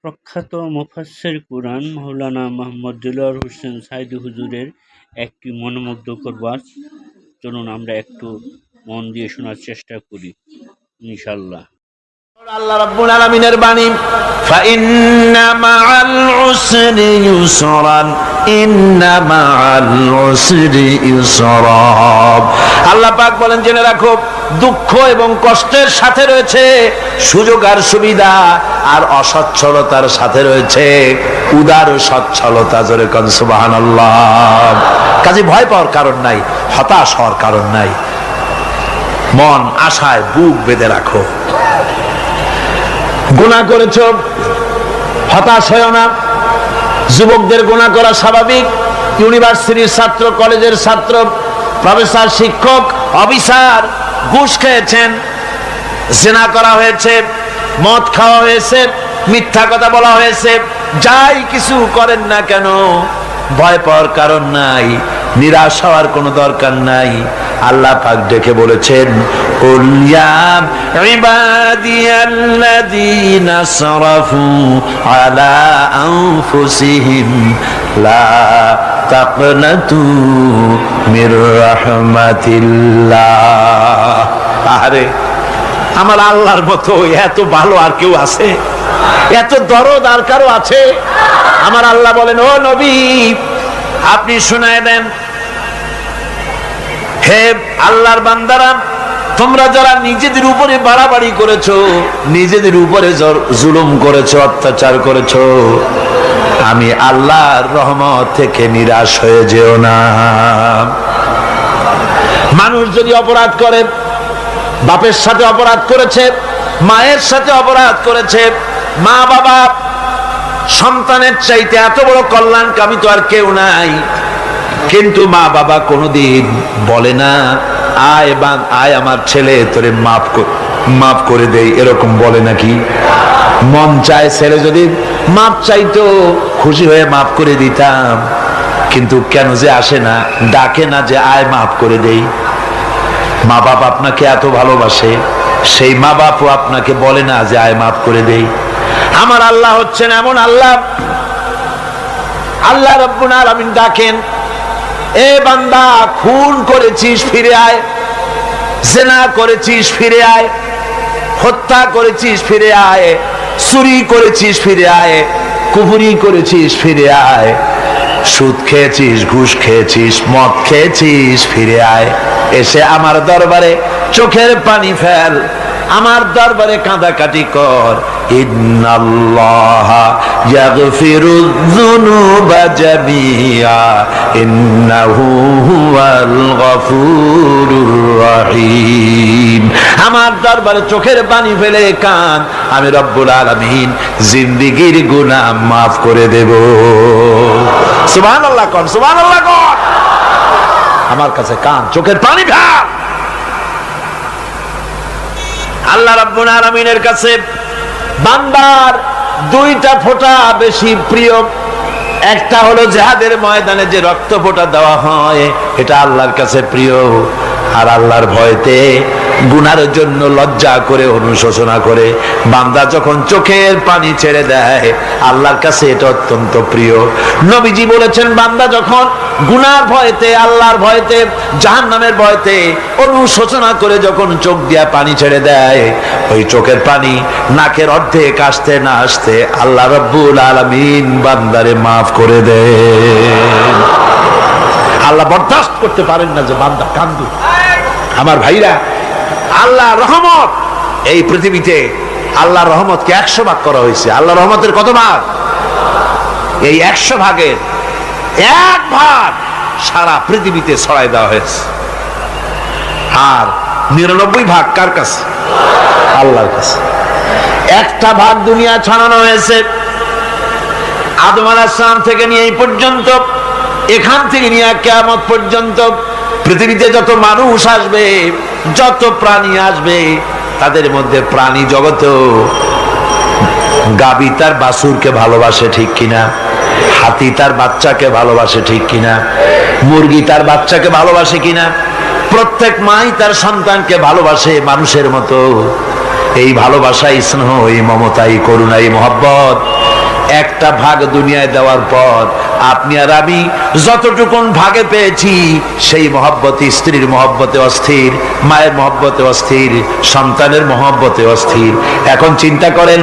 প্রখ্যাত মুফাসসির কুরআন মাওলানা মুহাম্মদ দেলোয়ার হোসেন সাঈদী হুজুরের একটি মনোমুগ্ধকর ওয়াজ। চলুন আমরা একটু মন দিয়ে শোনার চেষ্টা করি ইনশাআল্লাহ। আল্লাহ রাব্বুল আলামিনের বাণী, ফাইন্না মাআল উসরি ইউসরান, ইন্না মাআল উসরি ইউসরা। আল্লাহ পাক বলেন, জেনে রাখো, দুঃখ এবং কষ্টের সাথে রয়েছে সুযোগ আর সুবিধা, আর অসচ্ছলতার সাথে রয়েছে উদার সচ্ছলতা। জোরে কোন সুবহানাল্লাহ। কাজে ভয় পাওয়ার কারণ নাই, হতাশ হওয়ার কারণ নাই। মন আশায় বুক বেঁধে রাখো। গুনাহ করেছো, হতাশ হয়ো না। যুবকদের গুনাহ করা স্বাভাবিক। ইউনিভার্সিটির ছাত্র, কলেজের ছাত্র, প্রফেসর, শিক্ষক, অফিসার ঘুষ খেয়েছেন, জিনা করা হয়েছে, মদ খাওয়া হয়েছে, মিথ্যা কথা বলা হয়েছে। যাই কিছু করেন না কেন, ভয় পাওয়ার কারণ নাই, নিরাশ হওয়ার কোনো দরকার নাই। আল্লাহ পাক ডেকে বলেছেন, কুল ইয়া ইবাদিয়াল্লাযীনা আসরাফু আলা আনফুসিহিম লা তাকনাতু মির রাহমাতিল্লাহ। আরে আমার আল্লাহর মতো এত ভালো আর কেউ আছে? এত দরদ আর কারো আছে? আমার আল্লাহ বলেন, ও নবী, আপনি শোনায় দেন, হে আল্লাহর বান্দারা, তোমরা যারা নিজেদের উপরে বাড়াবাড়ি করেছো, নিজেদের উপরে জুলুম করেছো, অত্যাচার করেছো, আমি আল্লাহর রহমত থেকে নিরাশ হয়ে যেও না। মানুষ যদি অপরাধ করে, বাপের সাথে অপরাধ করেছে, মায়ের সাথে অপরাধ করেছে, মা বাবা সন্তানের চাইতে এত বড় কল্যাণকামী তো আর কেউ নাই। কিন্তু মা বাবা কোনোদিন বলে না, আয় আমার ছেলে, তোরে মাফ করে দেই, এরকম বলে নাকি? মন চায় ছেলে যদি মাপ চাইতো, খুশি হয়ে মাফ করে দিতাম। কিন্তু কেন যে আসে না, ডাকে না যে আয় মাফ করে দেই। মা বাপ আপনাকে এত ভালোবাসে, সেই মা বাপও আপনাকে বলে না যে আয় মাফ করে দেই। আমার আল্লাহ হচ্ছেন এমন আল্লাহ, আল্লাহ রাব্বুল আলামিন ডাকেন, এ বান্দা, খুন করেছিস ফিরে আয়, জিনা করেছিস ফিরে আয়, হত্যা করেছিস ফিরে আয়, চুরি করেছিস ফিরে আয়, কুফরি করেছিস ফিরে আয়, সুদ খেয়েছিস, ঘুষ খেয়েছিস, মদ খেয়েছিস, ফিরে আয়। এসে আমার দরবারে চোখের পানি ফেল, আমার দরবারে কাঁদাকাটি কর। ইন্নাল্লাহা ইয়াগফিরুয যুনুবা জামিআ ইন্নাহু হুয়াল গফুরুর রহিম। আমার দরবারে চোখের পানি ফেলে কান, আমি রব্বুল আলামিন জিন্দেগীর গুনাহ মাফ করে দেব। সুবহানাল্লাহ কোন, সুবহানাল্লাহ কোন। আমার কাছে কান, চোখের পানি ফেল। আল্লাহ রাব্বুল আলামিনের কাছে বান্দার দুইটা ফোঁটা বেশি প্রিয়। একটা হলো জিহাদের ময়দানে যে রক্ত ফোঁটা দেওয়া হয়, এটা আল্লাহর কাছে প্রিয়। আর আল্লাহর ভয়তে গুনার জন্য লজ্জা করে, অনুশোচনা করে বান্দা যখন চোখের পানি ছেড়ে দেয়, আল্লাহর কাছে এটা অত্যন্ত প্রিয়। নবীজি বলেছেন, বান্দা যখন গুনার ভয়তে, আল্লাহর ভয়তে, জাহান্নামের ভয়তে অনুশোচনা করে যখন চোখ দিয়া পানি ছেড়ে দেয়, ওই চোখের পানি নাকের অর্ধেক আসতে না আসতে আল্লাহ রাব্বুল আলামিন বান্দারে মাফ করে দেন। আল্লাহ বরদাস্ত করতে পারেন না যে বান্দা কান্দু। আমার ভাইরা, আল্লাহ রহমত, এই পৃথিবীতে আল্লাহ রহমতকে 100 ভাগ করা হয়েছে। আল্লাহ রহমতের কত ভাগ? এই 100 ভাগের 1 ভাগ সারা পৃথিবীতে ছড়াই দেওয়া হয়েছে। আর 99 ভাগ কার কাছে? আল্লাহর কাছে। 1টা ভাগ দুনিয়া ছড়ানো হয়েছে আদম আলাইহিস সালাম থেকে নিয়ে এই পর্যন্ত, এখান থেকে নিয়ে কিয়ামত পর্যন্ত পৃথিবীতে যত মানুষ আসবে, যত প্রাণী আসবে, তাদের মধ্যে প্রাণী জগতেও গাবি তার বাছুরকে ভালোবাসে, ঠিক কিনা? হাতি তার বাচ্চাকে ভালোবাসে, ঠিক কিনা? মুরগি তার বাচ্চাকে ভালোবাসে কিনা? প্রত্যেক মাই তার সন্তানকে ভালোবাসে মানুষের মতো। এই ভালোবাসা, স্নেহ, এই মমতা, এই করুণা, এই মহব্বত একটা ভাগ দুনিয়ায় দেওয়ার পর আপনি আর আমি যতটুকুন ভাগে পেয়েছি সেই মহব্বতে, স্ত্রীর মহব্বতে অস্থির, মায়ের মহব্বতে অস্থির, সন্তানের মহব্বতে অস্থির। এখন চিন্তা করেন,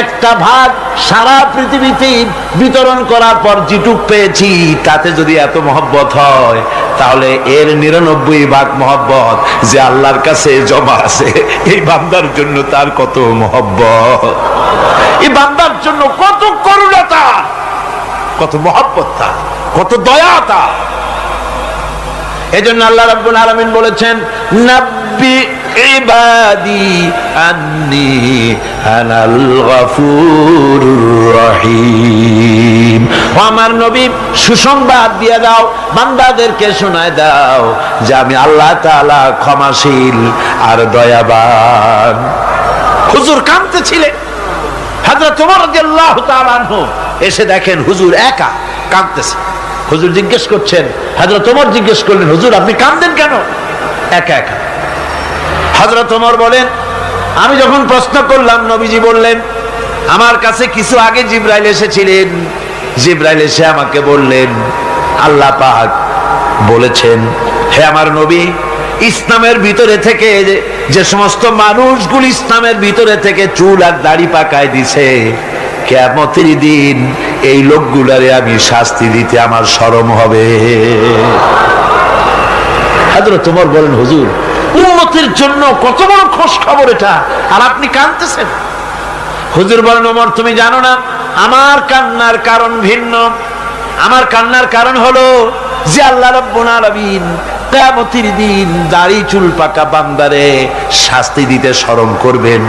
একটা ভাগ সারা পৃথিবীতে বিতরণ করার পর যেটুক পেয়েছি তাতে যদি এত মহব্বত হয়, তাহলে এর 99 ভাগ মহব্বত যে আল্লাহর কাছে জমা আছে, এই বান্দার জন্য তার কত মহব্বত, এই বান্দার জন্য কত করুণতা, কত মহব্বত, কত দয়াতা। এজন্য আল্লাহ রাব্বুল আলামিন বলেছেন, নাব্বি ইবাদি আন্নি আনাল গফুরুর রহিম। ও আমার নবী, সুসংবাদ দিয়ে দাও, বান্দাদেরকে শোনায় দাও যে আমি আল্লাহ তাআলা ক্ষমাশীল আর দয়াবান। হুজুর কাঁদতেছিলেন, হযরত ওমর রাদিয়াল্লাহু তাআলা আনহু এসে দেখেন হুজুর একা কাঁদতেছে। হুজুর জিজ্ঞেস করছেন, হযরত ওমর জিজ্ঞেস করলেন, হুজুর আপনি কাঁদেন কেন একা একা? হযরত ওমর বলেন, আমি যখন প্রশ্ন করলাম নবীজি বললেন, আমার কাছে কিছু আগে জিবরাইল এসেছিলেন, জিবরাইল এসে আমাকে বললেন আল্লাহ পাক বলেছেন, হে আমার নবী, ইসলামের ভিতরে থেকে যে সমস্ত মানুষগুলো ইসলামের ভিতরে থেকে চুল আর দাড়ি পাকায় দিছে, কিয়ামতের দিন এই লোকগুলারে আমি শাস্তি দিতে আমার শরম হবে। হযরত ওমর বলেন, হুজুর উম্মতের জন্য কত বড় খুশ খবর এটা, আর আপনি কাঁদতেছেন। হুজুর বলেন, ওমর তুমি জানো না আমার কান্নার কারণ ভিন্ন। আমার কান্নার কারণ হলো যে আল্লাহ রাব্বুল আলামিন কিয়ামতের দিন দাড়ি চুল পাকা বান্দারে শাস্তি দিতে শরম করবেন,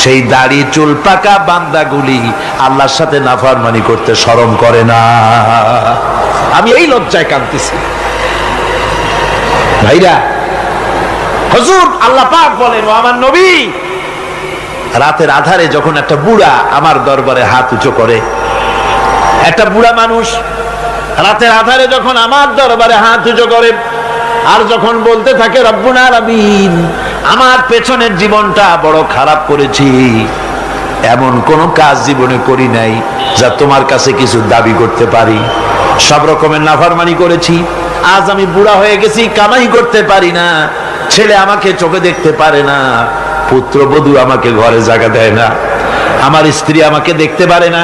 সেই দাড়ি চুল পাকা বান্দাগুলি আল্লাহর সাথে নাফরমানি করতে শরম করে না। আমি এই লজ্জায় কাঁদতেছি। ভাইরা, হুজুর আল্লাহ পাক বলেন, ও আমার নবী, রাতের আধারে যখন একটা বুড়া আমার দরবারে হাত উঁচু করে, একটা বুড়া মানুষ রাতের আধারে যখন আমার দরবারে হাত উঁচু করে আর যখন বলতে থাকে, রব্বুল আলামিন আমার পেছনের জীবনটা বড় খারাপ করেছি, এমন কোন কাজ জীবনে করি নাই যা তোমার কাছে কিছু দাবি করতে পারি, সব রকমের নাফরমানি করেছি, আজ আমি বুড়া হয়ে গেছি, কামাই করতে পারি না, ছেলে আমাকে চোখে দেখতে পারে না, পুত্রবধূ আমাকে ঘরে জায়গা দেয় না, আমার স্ত্রী আমাকে দেখতে পারে না,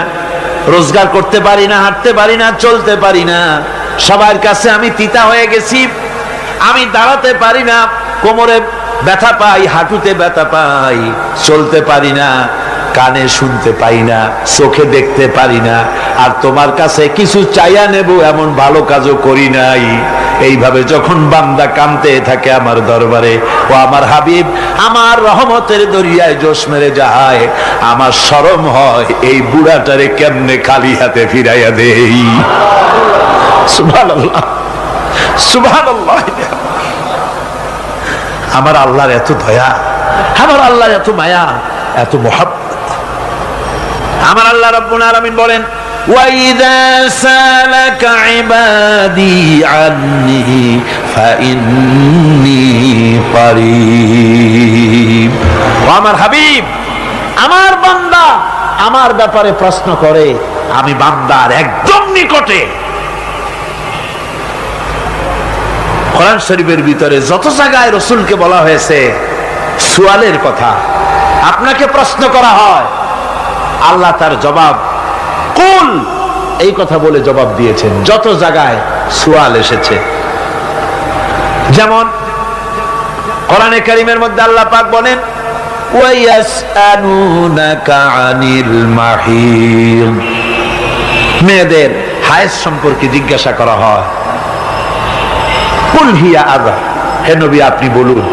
রোজগার করতে পারি না, হাঁটতে পারি না, চলতে পারি না, সবার কাছে আমি তিতা হয়ে গেছি, আমি দাঁড়াতে পারি না, কোমরে ব্যথা পাই, হাঁটুতে ব্যথা পাই, চলতে পারি না, কানে শুনতে পাই না, চোখে দেখতে পারি না, আর তোমার কাছে কিছু চাইয়া নেব এমন ভালো কাজও করি নাই। এইভাবে যখন বান্দা কাঁদতে থাকে আমার দরবারে, ও আমার হাবিব আমার রহমতের দরিয়ায় জোশ মেরে যায়, আমার শরম হয় এই বুড়াটারে কেমনে খালি হাতে ফিরাইয়া দেই। সুবহানাল্লাহ, সুবহানাল্লাহ। আমার আল্লাহর এত দয়া, আমার আল্লাহর এত মায়া, এত মহব্বত। আমার আল্লাহ রাব্বুল আলামিন বলেন, وَإِذَا سَأَلَكَ عِبَادِي عَنِّي فَإِنِّي قَرِيبٌ। ও আমার হাবিব, আমার বান্দা আমার ব্যাপারে প্রশ্ন করে, আমি বান্দার একদম নিকটে। কোরআন শরীফের ভিতরে যত জায়গায় রাসূলকে বলা হয়েছে সুয়ালের কথা, আপনাকে প্রশ্ন করা হয়, আল্লাহ তার জবাব কুল এই কথা বলে জবাব দিয়েছেন। যত জায়গায় সুয়াল এসেছে, যেমন কোরআনে কারীমের মধ্যে আল্লাহ পাক বলেন, ওয়ায়াসআলুনাকা আনিল মাহিদ, মেয়েদের হায়েজ সম্পর্কে জিজ্ঞাসা করা হয়, কুল হিয়া আযা, হে নবী আপনি বলুন।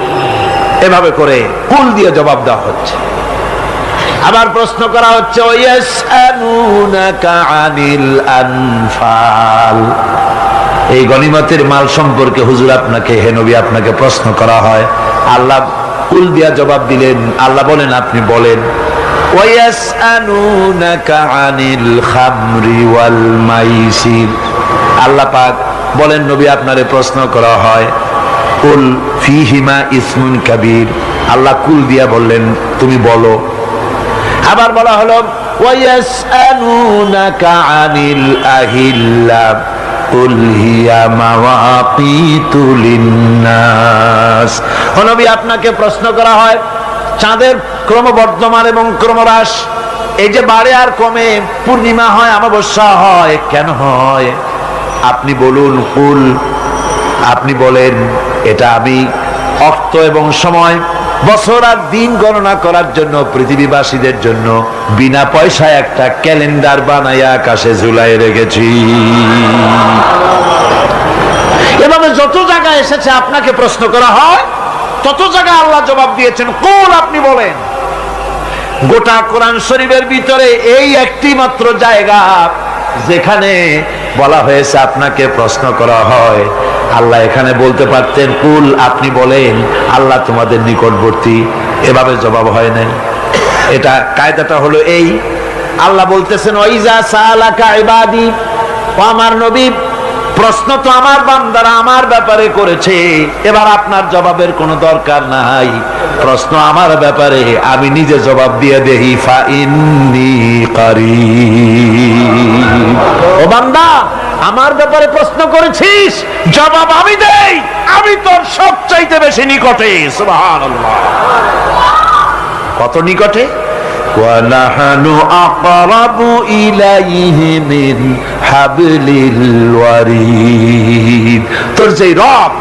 এভাবে করে কুল দিয়ে জবাব দেওয়া হচ্ছে। আবার প্রশ্ন করা হচ্ছে, ওয়ায়াসআলুনাকা আনিল আনফাল, এই গনিমতের মাল সম্পর্কে হুজুর আপনাকে, হে নবী আপনাকে প্রশ্ন করা হয়। আল্লাহ কুল দিয়া জবাব দিলেন, আল্লাহ বলেন আপনি বলেন। ওয়ায়াসআলুনাকা আনিল খামরি ওয়াল মাইসির, আল্লাহ পাক বলেন নবী আপনারে প্রশ্ন করা হয়, কুল ফীহিমা ইসমুন কাবীর, আল্লাহ কুল দিয়া বললেন তুমি বলো। আবার বলা হলো, ওয়ায়াসআলুনাকা আনিল আহিল্লা কুল হিয়া মাওয়াকিতু লিন্নাস। ও নবী, আপনাকে প্রশ্ন করা হয় চাঁদের ক্রমবর্ধমান এবং ক্রমহ্রাস, এই যে বাড়ে আর কমে, পূর্ণিমা হয় অমাবস্যা হয়, কেন হয়? আপনি বলুন, কুল, আপনি বলেন, এটা আমি অর্থ এবং সময়, বছর আর দিন গণনা করার জন্য পৃথিবীবাসীদের জন্য বিনা পয়সায় একটা ক্যালেন্ডার বানাইয়া আকাশে ঝুলাই রেখেছি। এভাবে যত জায়গায় এসেছে আপনাকে প্রশ্ন করা হয়, তত জায়গায় আল্লাহ জবাব দিয়েছেন কুল, আপনি বলেন। গোটা কোরআন শরীফের ভিতরে এই একটি মাত্র জায়গা যেখানে বলা হয়েছে আপনাকে প্রশ্ন করা হয়। আল্লাহ এখানে বলতে পারতেন কুল, আপনি বলেন, আল্লাহ তোমাদের নিকটবর্তী, এভাবে জবাব হয় নাই। এটা কায়দাটা হলো এই, আল্লাহ বলতেছেন ওয়াইজা সালাকা ইবাদি, ও আমার নবী, প্রশ্ন তো আমার বান্দারা আমার ব্যাপারে করেছে, এবার আপনার জবাবের কোনো দরকার নাই। প্রশ্ন আমার ব্যাপারে, আমি নিজে জবাব দিয়ে দেই, ফা ইন্নী কারীব। ও বান্দা, আমার ব্যাপারে প্রশ্ন করেছিস, জবাব আমি দেই, আমি তোর সবচাইতে বেশি নিকটে। সুবহানাল্লাহ, কত নিকটে? ওয়ানাহানু আকরাবু ইলাইহি মিন হাবলিল ওয়ারিদ। তোর যে রগ,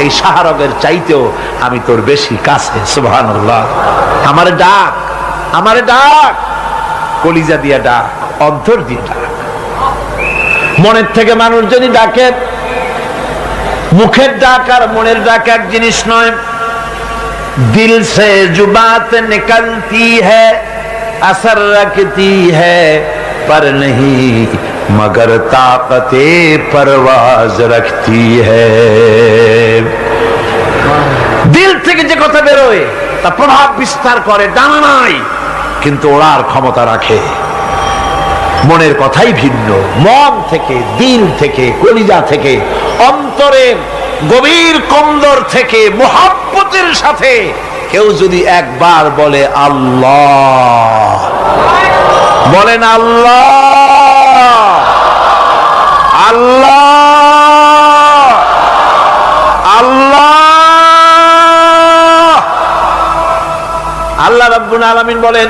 এই শাহরগের চাইতেও আমি তোর বেশি কাছে। সুবহানাল্লাহ। আমারে ডাক, আমারে ডাক, কলিজা দিয়া ডাক, অন্তর দিয়ে ডাক। মনের থেকে মানুষ যদি ডাকে, মুখের ডাক আর মনের ডাক এক জিনিস নয়। দিল সে জুবাত নিকলতি হ্যায়, असर रखती है पर नहीं मगर ताकते परवाज रखती है। দিল থেকে যে কথা বেরোয় তা প্রভাব বিস্তার করে, ডানা নাই কিন্তু ওড়ার ক্ষমতা রাখে। মনের কথাই ভিন্ন। মন থেকে, দিল থেকে, কলিজা থেকে, অন্তরের গভীর কন্দর থেকে মুহাব্বতের সাথে কেউ যদি একবার বলে আল্লাহ, বলেন আল্লাহ, আল্লাহ, আল্লাহ, আল্লাহ রাব্বুল আলামিন বলেন,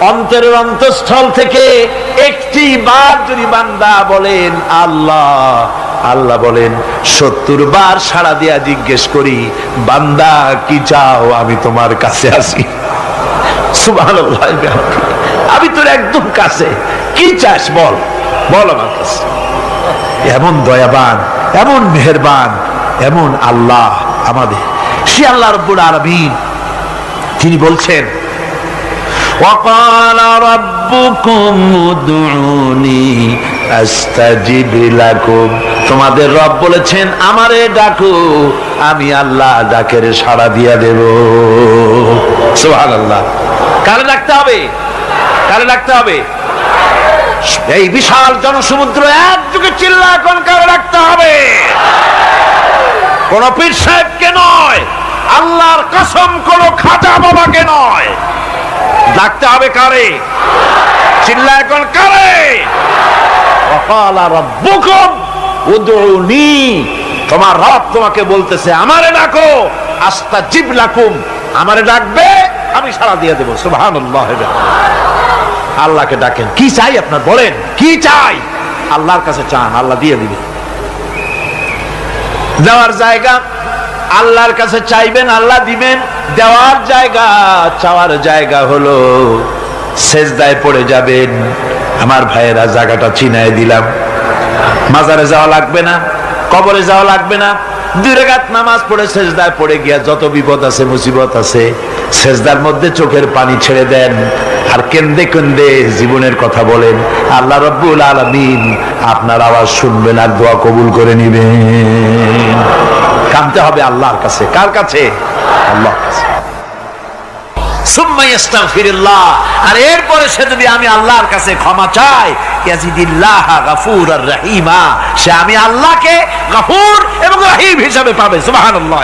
অন্তরের অন্তঃস্থল থেকে একটি বার যদি বান্দা বলেন আল্লাহ, আল্লাহ বলেন 70 বার সাড়া দিয়া জিজ্ঞেস করি, বান্দা কি চাও, আমি তোমার কাছে আসি। সুবহানাল্লাহ, আমি তোর একদম কাছে, কি চাস বল, বল আমার কাছে। এমন দয়াবান, এমন মেহেরবান, এমন আল্লাহ আমাদের। সে আল্লাহ রাব্বুল আলামিন, তিনি বলছেন وقال ربكم ادعوني استجب لكم। তোমাদের রব বলেছেন আমারে ডাকো, আমি আল্লাহ ডাকের সাড়া দিয়া দেব। সুবহানাল্লাহ। কারে ডাকতে হবে? কারে ডাকতে হবে? এই বিশাল জনসমুদ্র একযোগে চিল্লায় কোন কারে ডাকতে হবে? কোন পীর সাহেবকে নয়, আল্লাহর কসম কোন খাজা বাবাকে নয়, ডাকতে হবে কারে? চিল্লায় কোন কারে? ওয়াকালা রাব্বুকুম উদউনি, তোমার রব তোমাকে বলতেছে আমারে ডাকো, আস্তাজিব লাকুম, আমারে ডাকবে আমি সাড়া দিয়ে দেব। সুবহানাল্লাহ। আল্লাহকে ডাকেন, কি চাই আপনার বলেন, কি চাই? আল্লাহর কাছে চান, আল্লাহ দিয়ে দিবে। যাওয়ার জায়গা আল্লাহর কাছে চাইবেন, আল্লাহ দিবেন। দেওয়ার জায়গা, চাওয়ার জায়গা হলো সেজদায় পড়ে যাবেন। আমার ভাইয়েরা, জায়গাটা চিনায় দিলাম। মাজারে যাওয়া লাগবে না, কবরে যাওয়া লাগবে না। 2 রাকাত নামাজ পড়ে সেজদায় পড়ে গিয়া যত বিপদ আছে, মুসিবত আছে, সেজদার মধ্যে চোখের পানি ছেড়ে দেন আর কেন্দে কেন্দে জীবনের কথা বলেন। আল্লাহ রাব্বুল আলামিন আপনার আওয়াজ শুনবেন আর দোয়া কবুল করে নিবেন। কাঁদতে হবে আল্লাহর কাছে। কার কাছে? আল্লাহর কাছে। সুম্মা ইস্তাগফিরুল্লাহ, আর এরপরে সে যদি আমি আল্লাহর কাছে ক্ষমা চাই, ইয়াজিদিল্লাহ গফুরার রহিমা, সে আমি আল্লাহকে গফুর এবং রহিম হিসাবে পাবে। সুবহানাল্লাহ।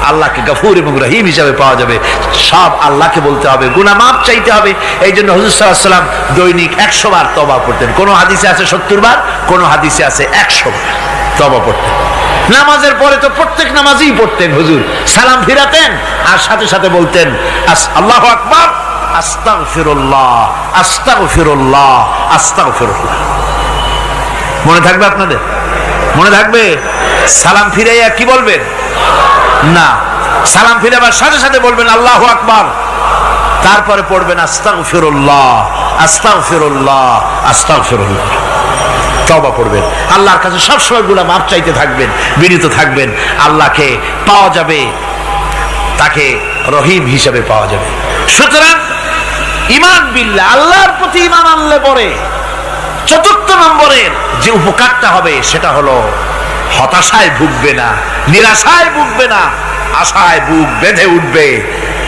আল্লাহকে গফুর এবং রহিম হিসাবে পাওয়া যাবে। সব আল্লাহকে বলতে হবে, গুনাহ মাফ চাইতে হবে। এই জন্য হুজুর সাল্লাল্লাহু আলাইহি ওয়াসাল্লাম দৈনিক 100 বার তওবা পড়তেন। কোন হাদিসে আছে 70 বার, কোন হাদিসে আছে 100 বার তওবা পড়তেন। নামাজের পরে তো প্রত্যেক নামাজই পড়তেন হুজুর, সালাম ফিরাতেন আর সাথে সাথে বলতেন আল্লাহু আকবার, আস্তাগফিরুল্লাহ, আস্তাগফিরুল্লাহ, আস্তাগফিরুল্লাহ। মনে থাকবে আপনাদের? মনে থাকবে? সালাম ফিরাইয়া কি বলবেন? না, সালাম ফিরাবার সাথে সাথে বলবেন আল্লাহু আকবার, তারপরে পড়বেন আস্তাগফিরুল্লাহ, আস্তাগফিরুল্লাহ, আস্তাগফিরুল্লাহ। তওবা পড়বেন, আল্লাহর কাছে সবসময় গুনাহ মাফ চাইতে থাকবেন, বিনীত থাকবেন। আল্লাহকে পাওয়া যাবে, তাকে রহিম হিসেবে পাওয়া যাবে। সুতরাং ঈমান বিল্লাহ, আল্লাহর প্রতি ঈমান আনলে পরে চতুর্থ নম্বরের যে উপকারটা হবে সেটা হলো হতাশায় ভুগবে না, নিরাশায় ভুগবে না, আশায় বুক বেঁধে উঠবে,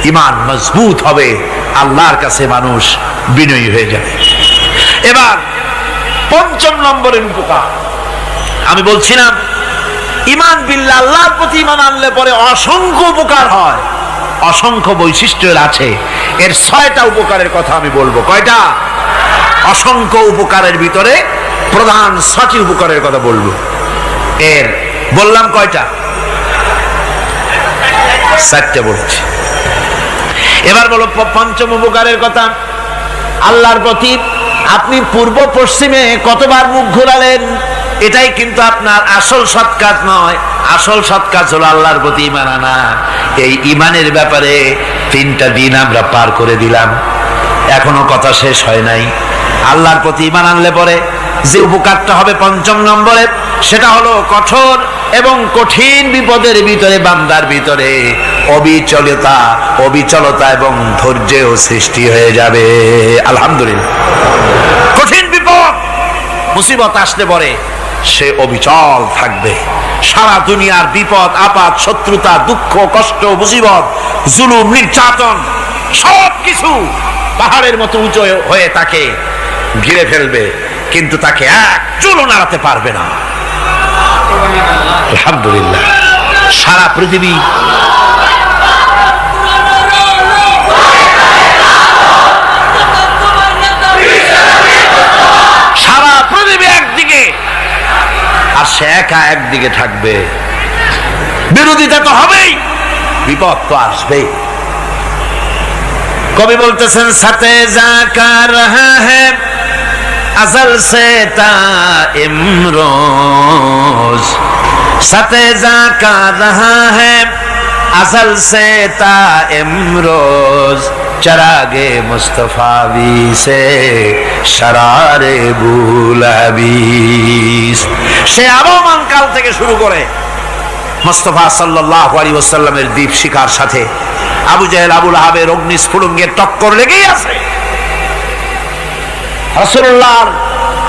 ঈমান মজবুত হবে, আল্লাহর কাছে মানুষ বিনয়ী হয়ে যাবে। এবার পঞ্চম নম্বরের উপকার আমি বলছিলাম, ঈমান বিল্লাহ, আল্লাহর প্রতি ঈমান আনলে পরে অসংখ্য উপকার হয়, অসংখ্য বৈশিষ্ট্যের আছে। এর 6টা উপকারের কথা আমি বলবো। কয়টা? অসংখ্য উপকারের ভিতরে প্রধান 6টি উপকারের কথা বলবো। এর বললাম কয়টা? 4টে বলেছি। এবার বলো পঞ্চম উপকারের কথা। আল্লাহর প্রতি আপনি পূর্ব পশ্চিমে কতবার মুখ ঘোরালেন, এটাই কিন্তু আপনার আসল সৎ কাজ নয়। আসল সৎ কাজ হলো আল্লাহর প্রতি ঈমান আনা। এই ঈমানের ব্যাপারে 3টা দিন আমরা পার করে দিলাম, এখনো কথা শেষ হয় নাই। আল্লাহর প্রতি ঈমান আনলে পরে যে উপকারটা হবে পঞ্চম নম্বরে, সেটা হলো কঠোর এবং কঠিন বিপদের ভিতরে বান্দার ভিতরে অবিচলতা এবং ধৈর্যের সৃষ্টি হয়ে যাবে। আলহামদুলিল্লাহ। কঠিন বিপদ মুসিবত আসলে পরে সে অবিচল থাকবে। সারা দুনিয়ার বিপদ আপদ, শত্রুতা, দুঃখ, কষ্ট, মুসিবত, জুলুম, নির্যাতন সবকিছু পাহাড়ের মতো উঁচু হয়ে তাকে ঘিরে ফেলবে, কিন্তু তাকে এক চুলও নাড়াতে পারবে না। আলহামদুলিল্লাহ। সারা পৃথিবী একদিকে আর সে একা একদিকে থাকবে। বিরোধিতা তো হবেই, বিপদ তো আসবেই। কবি বলতেছেন, সাথে জাকা রহা হ্যায় अज़ल से ता इमरोज, सतेजा का रहा है अज़ल से ता इमरोज, चरागे मुस्तफावी से शरारे बुलहबीस। সে আবহমান কাল থেকে শুরু করে মুস্তাফা সাল্লাল্লাহু আলাইহি ওয়াসাল্লামের দীপ শিখার সাথে আবু জাহেল, আবু লাহাবের অগ্নিস্ফুলিঙ্গের টক্কর লেগেই আছে। রাসূলুল্লাহর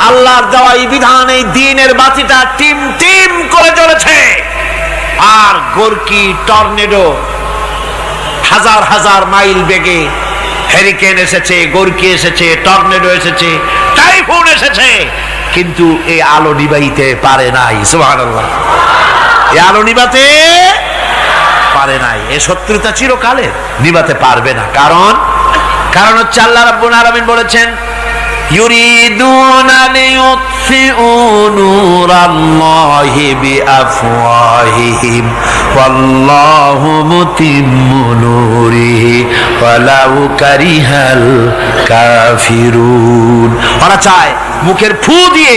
আল্লাহর দেওয়া এই বিধান, এই দ্বীনের বাতিটা টিম টিম করে জ্বলেছে। আর গোরকি, টর্নেডো, হাজার হাজার মাইল বেগে হেরিকেন এসেছে, গোরকি এসেছে, টর্নেডো এসেছে, টাইফুন এসেছে, কিন্তু এই আলো নিবাইতে পারে নাই। সুবহানাল্লাহ। এই আলো নিবাতে পারে নাই। এই শত্রুতা চিরকালের, নিবাতে পারবে না। কারণ হচ্ছে আল্লাহ রাব্বুল আলামিন বলেছেন, ইউরিদুনা লিইউতফিউ নূরাল্লাহি বিআফওয়াহিহিম ওয়াল্লাহু মুতিম্মু নূরিহি ওয়ালাউ কারিহাল কাফিরুন। ওরা চায় মুখের ফু দিয়ে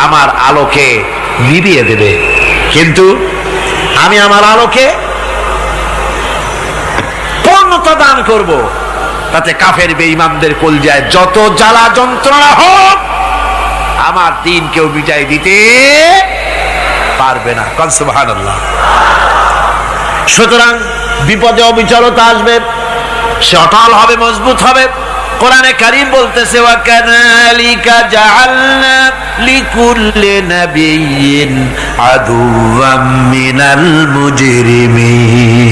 আমার আলোকে নিভিয়ে দেবে, কিন্তু আমি আমার আলোকে পূর্ণতা দান করব। তাতে কাফের বেঈমানদের কলজায় যত জ্বালা যন্ত্রণা হোক, আমার দ্বীন কেউ মিটাই দিতে পারবে না। সুবহানাল্লাহ। সুতরাং বিপদে অবিচলতা আসবে, সে অটল হবে, মজবুত হবে। কোরআনে কারীম বলতেছে, ওয়া কাযালিকা জাআলনা লিকুল্লি নাবিয়্যিন আদুওয়াম মিনাল মুজরিমিন।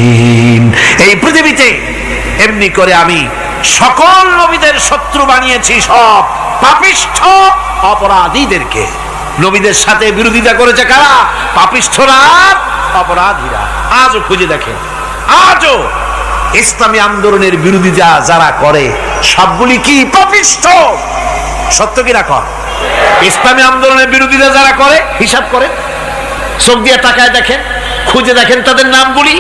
এই পৃথিবীতে এমনি করে আমি সকল নবীদের শত্রু বানিয়েছি, সব পাপিষ্ঠ অপরাধীদেরকে। নবীদের সাথে বিরোধিতা করেছে কারা? পাপিষ্ঠরা, অপরাধীরা। আজও খুঁজে দেখেন আজও ইসলামী আন্দোলনের বিরোধিতা যারা করে সবগুলি কি পাপিষ্ঠ। সত্য কি না কর? ইসলামী আন্দোলনের বিরোধিতা যারা করে হিসাব করে, চোখ দিয়ে তাকায় দেখেন, খুঁজে দেখেন তাদের নামগুলি।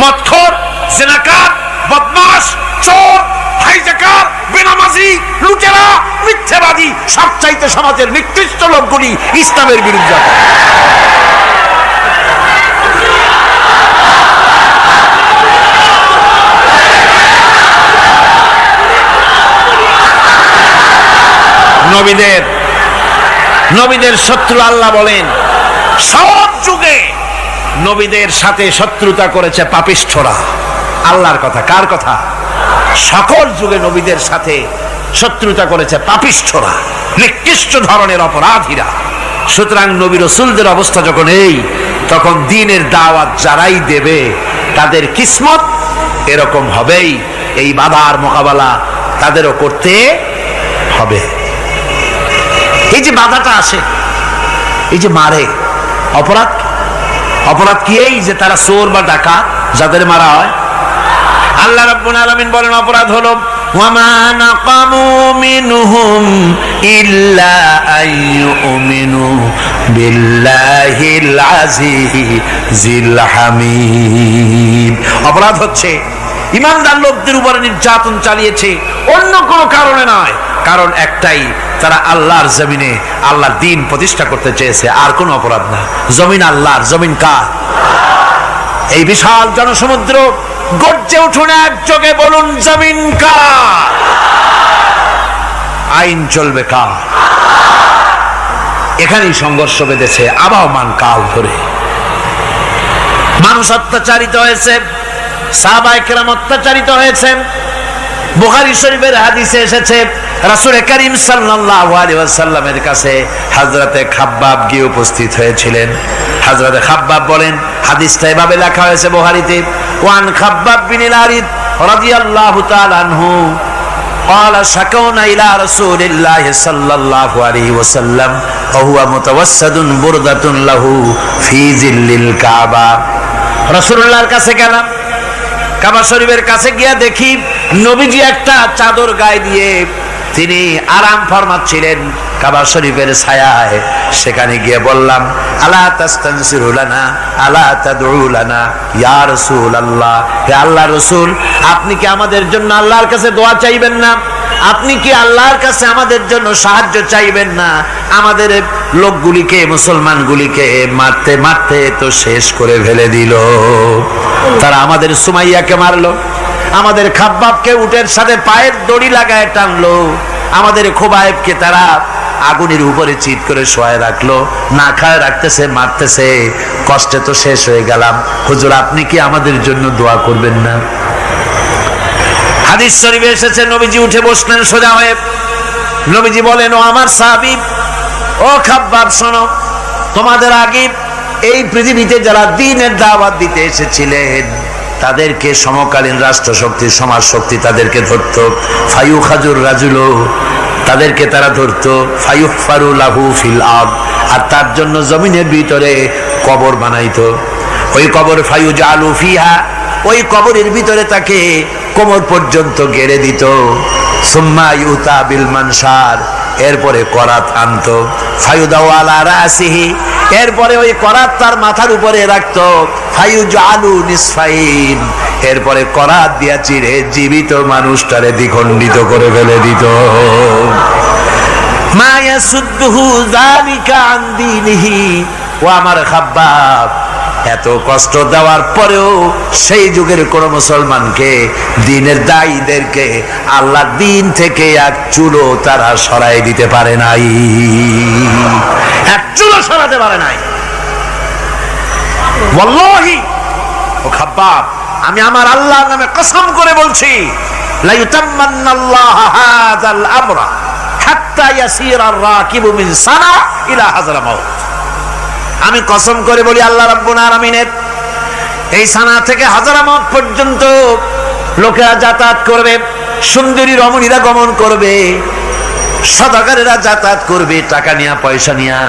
মদখোর, জিনাকার, বদমাশ, চোর, হাইজাকার, বেনামাজি, লুটেরা, মিথ্যাবাদী, সবচাইতে সমাজের নিকৃষ্ট লোকগুলি ইসলামের বিরুদ্ধে। নবীদের শত্রু আল্লাহ বলেন সব যুগে নবীদের সাথে শত্রুতা করেছে পাপিষ্ঠরা। আল্লাহর কথা, কার কথা? সকল যুগে নবীদের সাথে শত্রুতা করেছে পাপিষ্ঠরা, নিকৃষ্ট ধরনের অপরাধীরা। সুতরাং নবী রাসূলদের অবস্থা যখন এই, তখন দ্বীনের দাওয়াত যারাই দেবে তাদের কিসমত এরকম হবেই। এই বাধার মোকাবেলা তাদেরও করতে হবে। এই যে বাধাটা আসে, এই যে মারে, অপরাধ কি? এই যে তারা চোর বা ডাকাত যাদের মারা হয়। আল্লাহ রাব্বুল আলামিন বলেন অপরাধ হলো ওয়ামা নাকামু মিনহুম ইল্লা আইয়ুমিনু বিল্লাহিল আজিজিল হামিদ। অপরাধ হচ্ছে ঈমানদার লোকদের উপরে নির্যাতন চালিয়েছে, অন্য কোনো কারণে নয়। কারণ একটাই, তারা আল্লাহর জমিনে আল্লাহর দ্বীন প্রতিষ্ঠা করতে চেয়েছে, আর কোনো অপরাধ না। জমিন আল্লাহর, জমিন কার? এই বিশাল জনসমুদ্র গর্জে উঠুন একযোগে, বলুন জমিন কার? আইন চলবে কার? এখানেই সংঘর্ষ বেঁধেছে আবহমান কাল ধরে। মানুষ অত্যাচারিত হয়েছে, সাহাবায়ে কেরাম অত্যাচারিত হয়েছেন। বুখারী শরীফের হাদিসে এসেছে রাসূল করিম সাল্লাল্লাহু আলাইহি ওয়াসাল্লামের কাছে হযরতে খাব্বাব গিয়ে উপস্থিত হয়েছিলেন। হযরতে খাব্বাব বলেন, হাদিসটা এভাবে লেখা হয়েছে বুখারীতে, ওয়ান খাব্বাব বিন আরিদ রাদিয়াল্লাহু তাআলা আনহু قال شكونا إلى رسول الله صلى الله عليه وسلم وهو متوسد بردة له في ظل الكعبة। রাসূলুল্লাহর কাছে গেলাম, কাবা শরীফের কাছে গিয়ে দেখি নবীজি একটা চাদর গায়ে দিয়ে তিনি আরাম ফরমাচ্ছিলেন কাবা শরীফের ছায়ায়। সেখানে গিয়ে বললাম, আলা তাস্তানসিরু লানা আলা তাদউ লানা ইয়া রাসূলুল্লাহ, হে আল্লাহর রাসূল, আপনি কি আমাদের জন্য আল্লাহর কাছে দোয়া চাইবেন না? আপনি কি আল্লাহর কাছে আমাদের জন্য সাহায্য চাইবেন না? আমাদের লোকগুলিকে, মুসলমানগুলিকে মারতে মারতে তো শেষ করে ফেলে দিল। তারা আমাদের সুমাইয়াকে মারলো, আমাদের খাব্বাবকে উটের সাথে পায়ের দড়ি লাগায় টানলো, আমাদের খোবায়েবকে তারা আগুনের উপরে চিৎ করে শোয়ায় রাখলো, না খায় রাখতেছে, মারতেছে। কষ্টে তো শেষ হয়ে গেলাম, হুজুর আপনি কি আমাদের জন্য দোয়া করবেন না? হাদিস শরীফে এসেছে নবীজি উঠে বসলেন সোজা হয়ে। নবীজি বলেন, ও আমার সাহাবী, ও খাব্বাব শোনো, তোমাদের আগে এই পৃথিবীতে যারা দ্বীনের দাওয়াত দিতে এসেছিলেন তাদেরকে সমকালীন রাষ্ট্রশক্তি, সমাজ শক্তি তাদেরকে ধরতো। ফায়ুখাজুর রাজুলো, তাদেরকে তারা ধরতো। ফায়ুহফারু লাহু ফিল আরদ, আর তার জন্য জমিনের ভিতরে কবর বানাইতো। ওই কবর ফায়ুজালু ফিহা, ওই কবরের ভিতরে তাকে কোমর পর্যন্ত গেড়ে দিত। সুম্মা ইউতা বিল মানশার, এরপরে করাত আনতো। ফায়ুদাউ আলা রাসিহি, এরপরে ওই করাত তার মাথার উপরে রাখতো। ফায়ুজালু নিসফাইন, এরপরে করাত দিয়া চিরে জীবিত মানুষটারে দ্বিখণ্ডিত করে ফেলে দিত। মা ইয়াসুদ্দুহু যালিকা আন দীনিহি, ও আমার খাব্বাব, এত কষ্ট দেওয়ার পরেও সেই যুগের কোন মুসলমানকে, দ্বীনের দায়ীদেরকে আল্লাহর দ্বীন থেকে এক চুলো তারা সরাই দিতে পারে নাই, এক চুলো সরাতে পারে নাই। ওয়াল্লাহি, ও খাব্বাব, আমি আমার আল্লাহর নামে কসম করে বলছি, লা ইউতাম্মান্নাল্লাহু হাযাল আমরা হাত্তা ইয়াসিরার রাকিবু মিন সানা ইলা হাযরামাউত। আমি কসম করে বলি, আল্লাহ রাব্বুল আলামিনের এই সানা থেকে হাজারামাউত পর্যন্ত লোকেরা যাতায়াত করবে, সুন্দরী রমণীরা গমন করবে, সদাগরেরা যাতায়াত করবে, টাকা নিয়া পয়সা নিয়া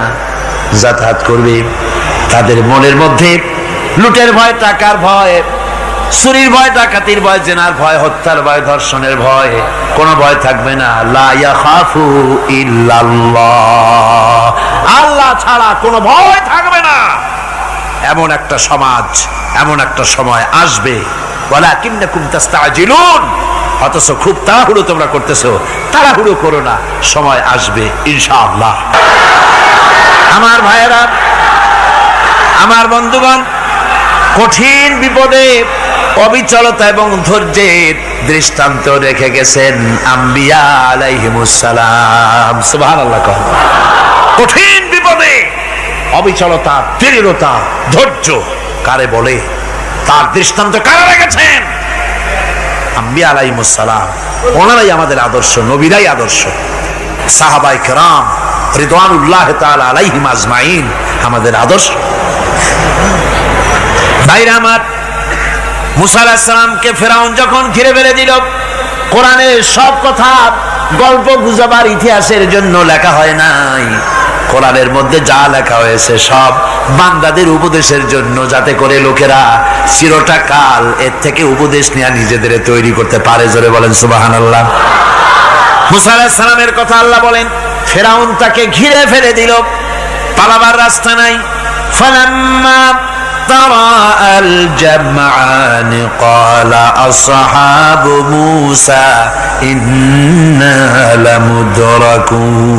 যাতায়াত করবে। তাদের মনের মধ্যে লুটের ভয়, টাকার ভয়, চুরির ভয়, ডাকাতির ভয়, জেনার ভয়, হত্যার ভয়, ধর্ষণের ভয়, কোনো ভয় থাকবে না। লা ইয়াখাফু ইল্লাল্লাহ, আল্লাহ ছাড়া কোনো ভয় থাকবে না। এমন একটা সমাজ, এমন একটা সময় আসবে। ওয়ালাকিন্নাকুম তাস্তাজিলুন, অথচ খুব তাড়াহুড়ো তোমরা করতেছো। তাড়াহুড়ো করো না, সময় আসবে ইনশাআল্লাহ। আমার ভাইয়েরা, আমার বন্ধুগণ, কঠিন বিপদে অবিচলতা এবং ধৈর্যের দৃষ্টান্ত রেখে গেছেন আম্বিয়া আলাইহিমুস সালাম। সুবহানাল্লাহ। কঠিন বিপদে অবিচলতা, দৃঢ়তা, ধৈর্য কারে বলে, তার দৃষ্টান্ত কারা রেখেছেন? আম্বিয়া আলাইহিমুস সালাম। ওনারাই আমাদের আদর্শ, নবীরাই আদর্শ। সাহাবায়ে কেরাম রিদওয়ানুল্লাহ তাআলা আলাইহিম আজমাইন আমাদের আদর্শ। ভাইরা আমার, মুসা আলাইহিস সালামকে ফেরাউন যখন ঘিরে ফেলে দিল, কোরআনের সব কথা গল্প গুজবার ইতিহাসের জন্য লেখা হয় নাই। কোরআনের মধ্যে যা লেখা হয়েছে সব বান্দাদের উপদেশের জন্য, যাতে করে লোকেরা চিরটা কাল এর থেকে উপদেশ নিয়ে নিজেদের তৈরি করতে পারে। জোরে বলেন সুবহানাল্লাহ। মুসা আলাইহিস সালামের কথা আল্লাহ বলেন, ফেরাউন তাকে ঘিরে ফেলে দিল, পালাবার রাস্তা নাই। ফালাম্মা تراءى الجمعان قال أصحاب موسى إنا لمدركون।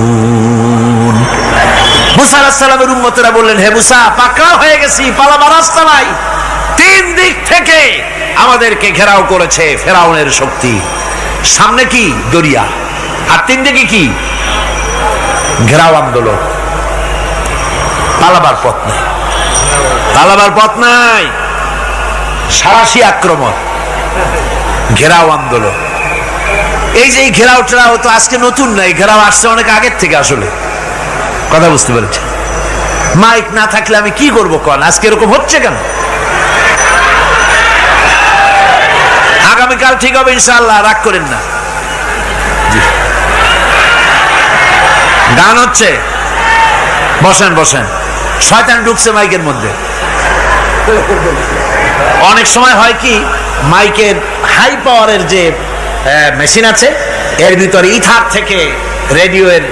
মুসা আলাইহিস সালামের উম্মতেরা বললেন, হে মুসা, পাকড়াও হয়ে গেছি, পালাবার রাস্তা নাই। তিন দিক থেকে আমাদেরকে ঘেরাও করেছে ফেরাউনের শক্তি। সামনে কি? দরিয়া, আর তিন দিকে কি? ঘেরাও আন্দোলন। পালাবার পথ নেই, পালাবার পথ নাই। সারাশি আক্রমণ, ঘেরাও আন্দোলন। এই যে ঘেরাও টেরাও তো আজকে নতুন নাই, ঘেরাও আসছে অনেক আগের থেকে। আসলে কথা বুঝতে পেরেছি। মাইক না থাকলে আমি কি করবো কোন? আজকে এরকম হচ্ছে কেন? আগামীকাল ঠিক হবে ইনশাআল্লাহ, রাগ করেন না। গান হচ্ছে, বসেন বসেন। শয়তান ঢুকছে মাইকের মধ্যে। অনেক সময় হয় কি, মাইকের হাই পাওয়ারের যে মেশিন আছে, এর ভিতরে ইথার থেকে রেডিওর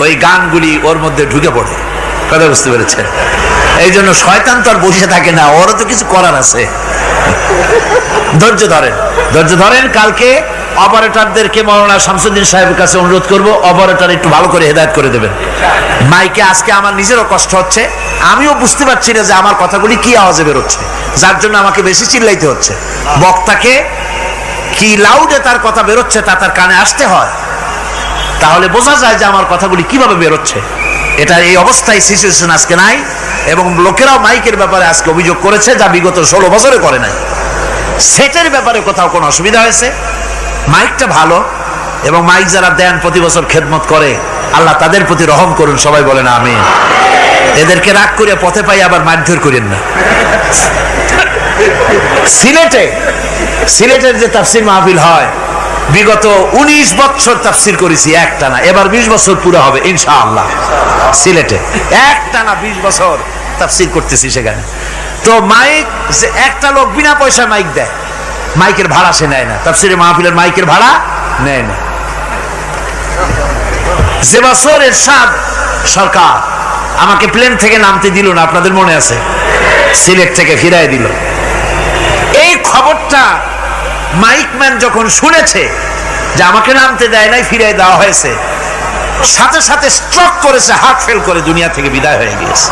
ওই গানগুলি ওর মধ্যে ঢুকে পড়ে। কথা বুঝতে পেরেছে? এই জন্য শয়তান তো আর বসে থাকে না, ওরও তো কিছু করার আছে। ধৈর্য ধরেন, ধৈর্য ধরেন। কালকে অপারেটরদেরকে মাওলানা শামসুদ্দিন সাহেবের কাছে অনুরোধ করব, অপারেটর একটু ভালো করে হেদায়েত করে দেবেন। মাইকে আজকে আমার নিজেরও কষ্ট হচ্ছে, আমিও বুঝতে পারছি না যে আমার কথাগুলি কি আওয়াজে বেরোচ্ছে, যার জন্য আমাকে বেশি চিল্লাইতে হচ্ছে। বক্তাকে কি লাউডে তার কথা বেরোচ্ছে তা তার কানে আসতে হয়, তাহলে বোঝা যায় যে আমার কথাগুলি কিভাবে বেরোচ্ছে। এটা এই অবস্থায় সিচুয়েশন আজকে নাই, এবং লোকেরাও মাইকের ব্যাপারে আজকে অভিযোগ করেছে, যা বিগত 16 বছরে করে নাই। সেটের ব্যাপারে কোথাও কোনো অসুবিধা হয়েছে? মাইকটা ভালো, এবং মাইক যারা দেন প্রতি বছর খেদমত করে, আল্লাহ তাদের প্রতি রহম করুন। সবাই বলেন আমিন। এদেরকে রাগ করে পথে পাই আবার মারধর করেন না। সিলেটের যে তাফসির মাহফিল হয়, বিগত 19 বছর তাফসির করেছি একটানা, এবার 20 বছর পুরো হবে ইনশাআল্লাহ। সিলেটে একটানা 20 বছর তাফসির করতেছি সেখানে। তো মাইক, যে একটা লোক বিনা পয়সা মাইক দেয়, মাইকের ভাড়া সে নেয় না। তাফসিরে মাহফিলের মাইকের ভাড়া নেয় না। যে বছর এরশাদ সরকার আমাকে প্লেন থেকে নামতে দিল না, আপনাদের মনে আছে? সিলেট থেকে ফিরাই দিল। এই খবরটা মাইকম্যান যখন শুনেছে যে আমাকে নামতে দেয় নাই, ফিরাই দেওয়া হয়েছে, সাথে সাথে স্ট্রোক করেছে, হার্ট ফেল করে দুনিয়া থেকে বিদায় হয়ে গিয়েছে।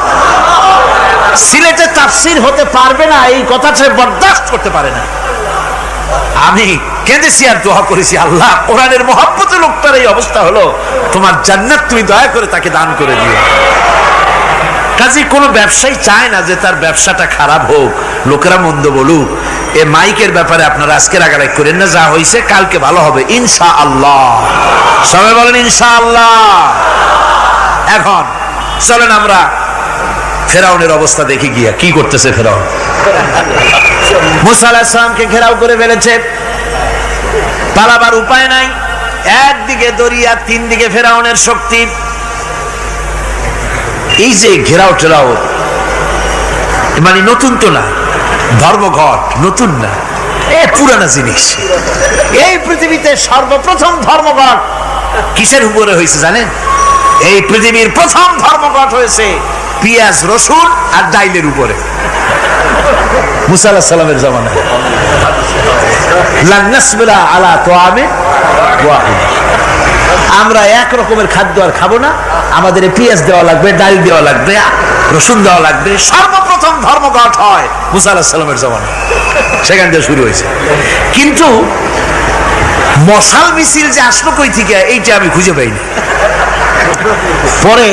সিলেটে তাফসির হতে পারবে না, এই কথাটা বরদাস্ত করতে পারে না। আমি কেঁদেছি আর দোয়া করেছি, আল্লাহ, কোরআনের মহব্বতে লোকটার এই অবস্থা হলো, তোমার জান্নাত তুমি দয়া করে তাকে দান করে দিও। কাজে কোনো ব্যবসায়ী চায় না যে তার ব্যবসাটা খারাপ হোক, লোকেরা মন্দ বলুক। এ মাইকের ব্যাপারে আপনারা আজকে রাগারাগ করেন না, যা হয়েছে কালকে ভালো হবে ইনশাআল্লাহ। সবাই বলেন ইনশাআল্লাহ। এখন চলেন আমরা ফেরাউনের অবস্থা দেখি গিয়া কি করতেছে ফেরাউন। মুসা আলাইহিস সালামকে ঘেরাও করে ফেলেছে, পালাবার উপায় নাই। একদিকে দরিয়া, তিন দিকে ফেরাউনের শক্তি। এই যে ঘেরাও টেরাও, মানে নতুন তো না, ধর্মঘট নতুন না, এ পুরানা জিনিস। এই পৃথিবীতে সর্বপ্রথম ধর্মঘট কিসের উপরে হয়েছে জানেন? এই পৃথিবীর প্রথম ধর্মঘট হয়েছে পেঁয়াজ, রসুন আর ডাইলের উপরে, মুসা আলাইহিস সালামের জামানায়। লান নাসবিরা আলা তাআমিন ওয়াহিদ, আমরা এক রকমের খাদ্য আর খাবো না, আমাদের পেঁয়াজ দেওয়া লাগবে, ডাল দেওয়া লাগবে, রসুন দেওয়া লাগবে। সর্বপ্রথম ধর্মঘট হয় মুসা আলাইহিস সালামের জামানায়, সেখান থেকে শুরু হয়েছে। কিন্তু মশাল মিছিল যে আসলো কই থেকে, এইটা আমি খুঁজে পাইনি। পরে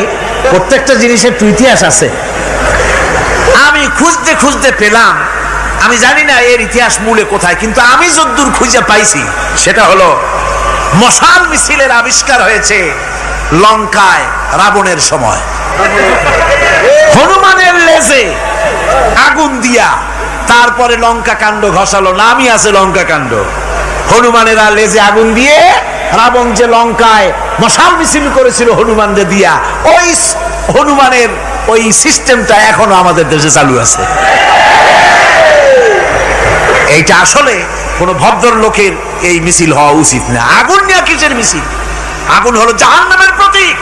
প্রত্যেকটা জিনিসের তো ইতিহাস আছে, আমি খুঁজতে খুঁজতে পেলাম। আমি জানি না এর ইতিহাস মূলে কোথায়, কিন্তু আমি যদ্দূর খুঁজে পাইছি সেটা হলো মশাল মিছিলের আবিষ্কার হয়েছে লঙ্কায় রাবণের সময়। হনুমানের লেজে আগুন দিয়া তারপরে লঙ্কা কাণ্ড ঘষালো, নামই আছে লঙ্কা কাণ্ড। হনুমানেরা লেজে আগুন দিয়ে রাবণ যে লঙ্কায় মশাল মিছিল করেছিল হনুমানদের দিয়া, ওই হনুমানের ওই সিস্টেমটা এখনো আমাদের দেশে চালু আছে। এইটা আসলে কোন ভদ্র লোকের এই মিছিল হওয়া উচিত না। আগুন নিয়ে কিসের মিছিল? আগুন হলো জাহান্নামের প্রতীক।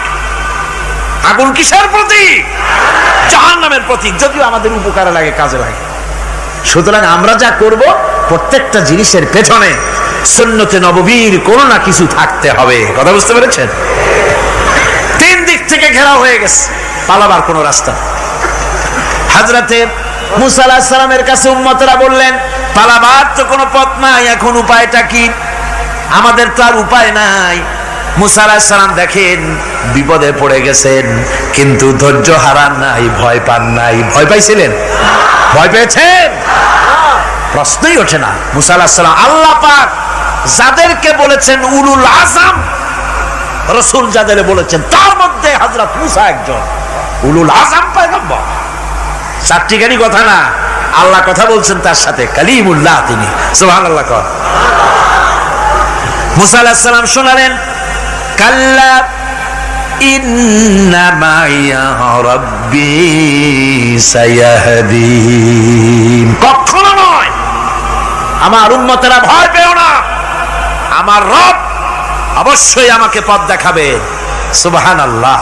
আগুন কিসের প্রতীক? জাহান্নামের প্রতীক। যদিও আমাদের উপকারে লাগে, কাজে লাগে। সুতরাং আমরা যা করব, প্রত্যেকটা জিনিসের পেছনে সুন্নতে নববীর কোনো না কিছু থাকতে হবে। কথা বুঝতে পেরেছেন? তিন দিক থেকে ঘেরাও হয়ে গেছে, পালাবার কোনো রাস্তা। হযরতে মুসা আলাইহিস সালামের কাছে উম্মতরা বললেন, পালাবার তো কোনো পথ নাই, এখন উপায়টা কি? আমাদের তো আর উপায় নাই। মুসা আলাইহিস সালাম দেখেন বিপদে পড়ে গেছেন, কিন্তু ধৈর্য হারান নাই, ভয় পান নাই। ভয় পাইছিলেন? ভয় পেয়েছেন? প্রশ্নই ওঠে না। মুসা আলাইহিস সালাম, আল্লাহ পাক যাদেরকে বলেছেন উলুল আযম রাসূল, যাদের বলেছেন তার মধ্যে হযরত মুসা একজন উলুল আযম পয়গম্বর। চারটিখানি কথা না, আল্লাহ কথা বলছেন তার সাথে, কালিমুল্লাহ তিনি। সুবহানাল্লাহ। মুসা আলাইহিস সালাম শোনালেন, কাল্লা ইন্না মাইয়া রাব্বি সায়াহদিন। কখনো নয়, আমার উম্মতেরা ভয় পেও না, আমার রব অবশ্যই আমাকে পথ দেখাবে। সুবহানাল্লাহ।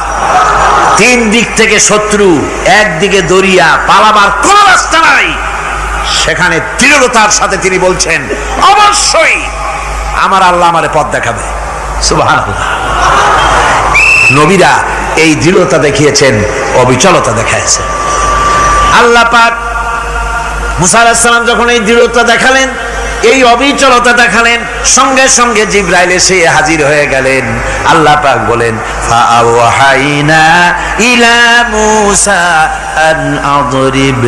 তিন দিক থেকে শত্রু, একদিকে দরিয়া, পালাবার কোন রাস্তা নাই। সেখানে দৃঢ়তার সাথে তিনি বলছেন, অবশ্যই আমার আল্লাহ আমারে পথ দেখাবে। সুবহানাল্লাহ। নবীরা এই দৃঢ়তা দেখিয়েছেন, অবিচলতা দেখাইছেন। আল্লাহ পাক মুসা আলাইহিস সালাম যখন এই দৃঢ়তা দেখালেন, এই অবিচলতা দেখালেন, সঙ্গে সঙ্গে জিবরাইল এসে হাজির হয়ে গেলেন। আল্লাহ পাক বলেন, ফাআওহাইনা ইলা মূসা আন আদরিব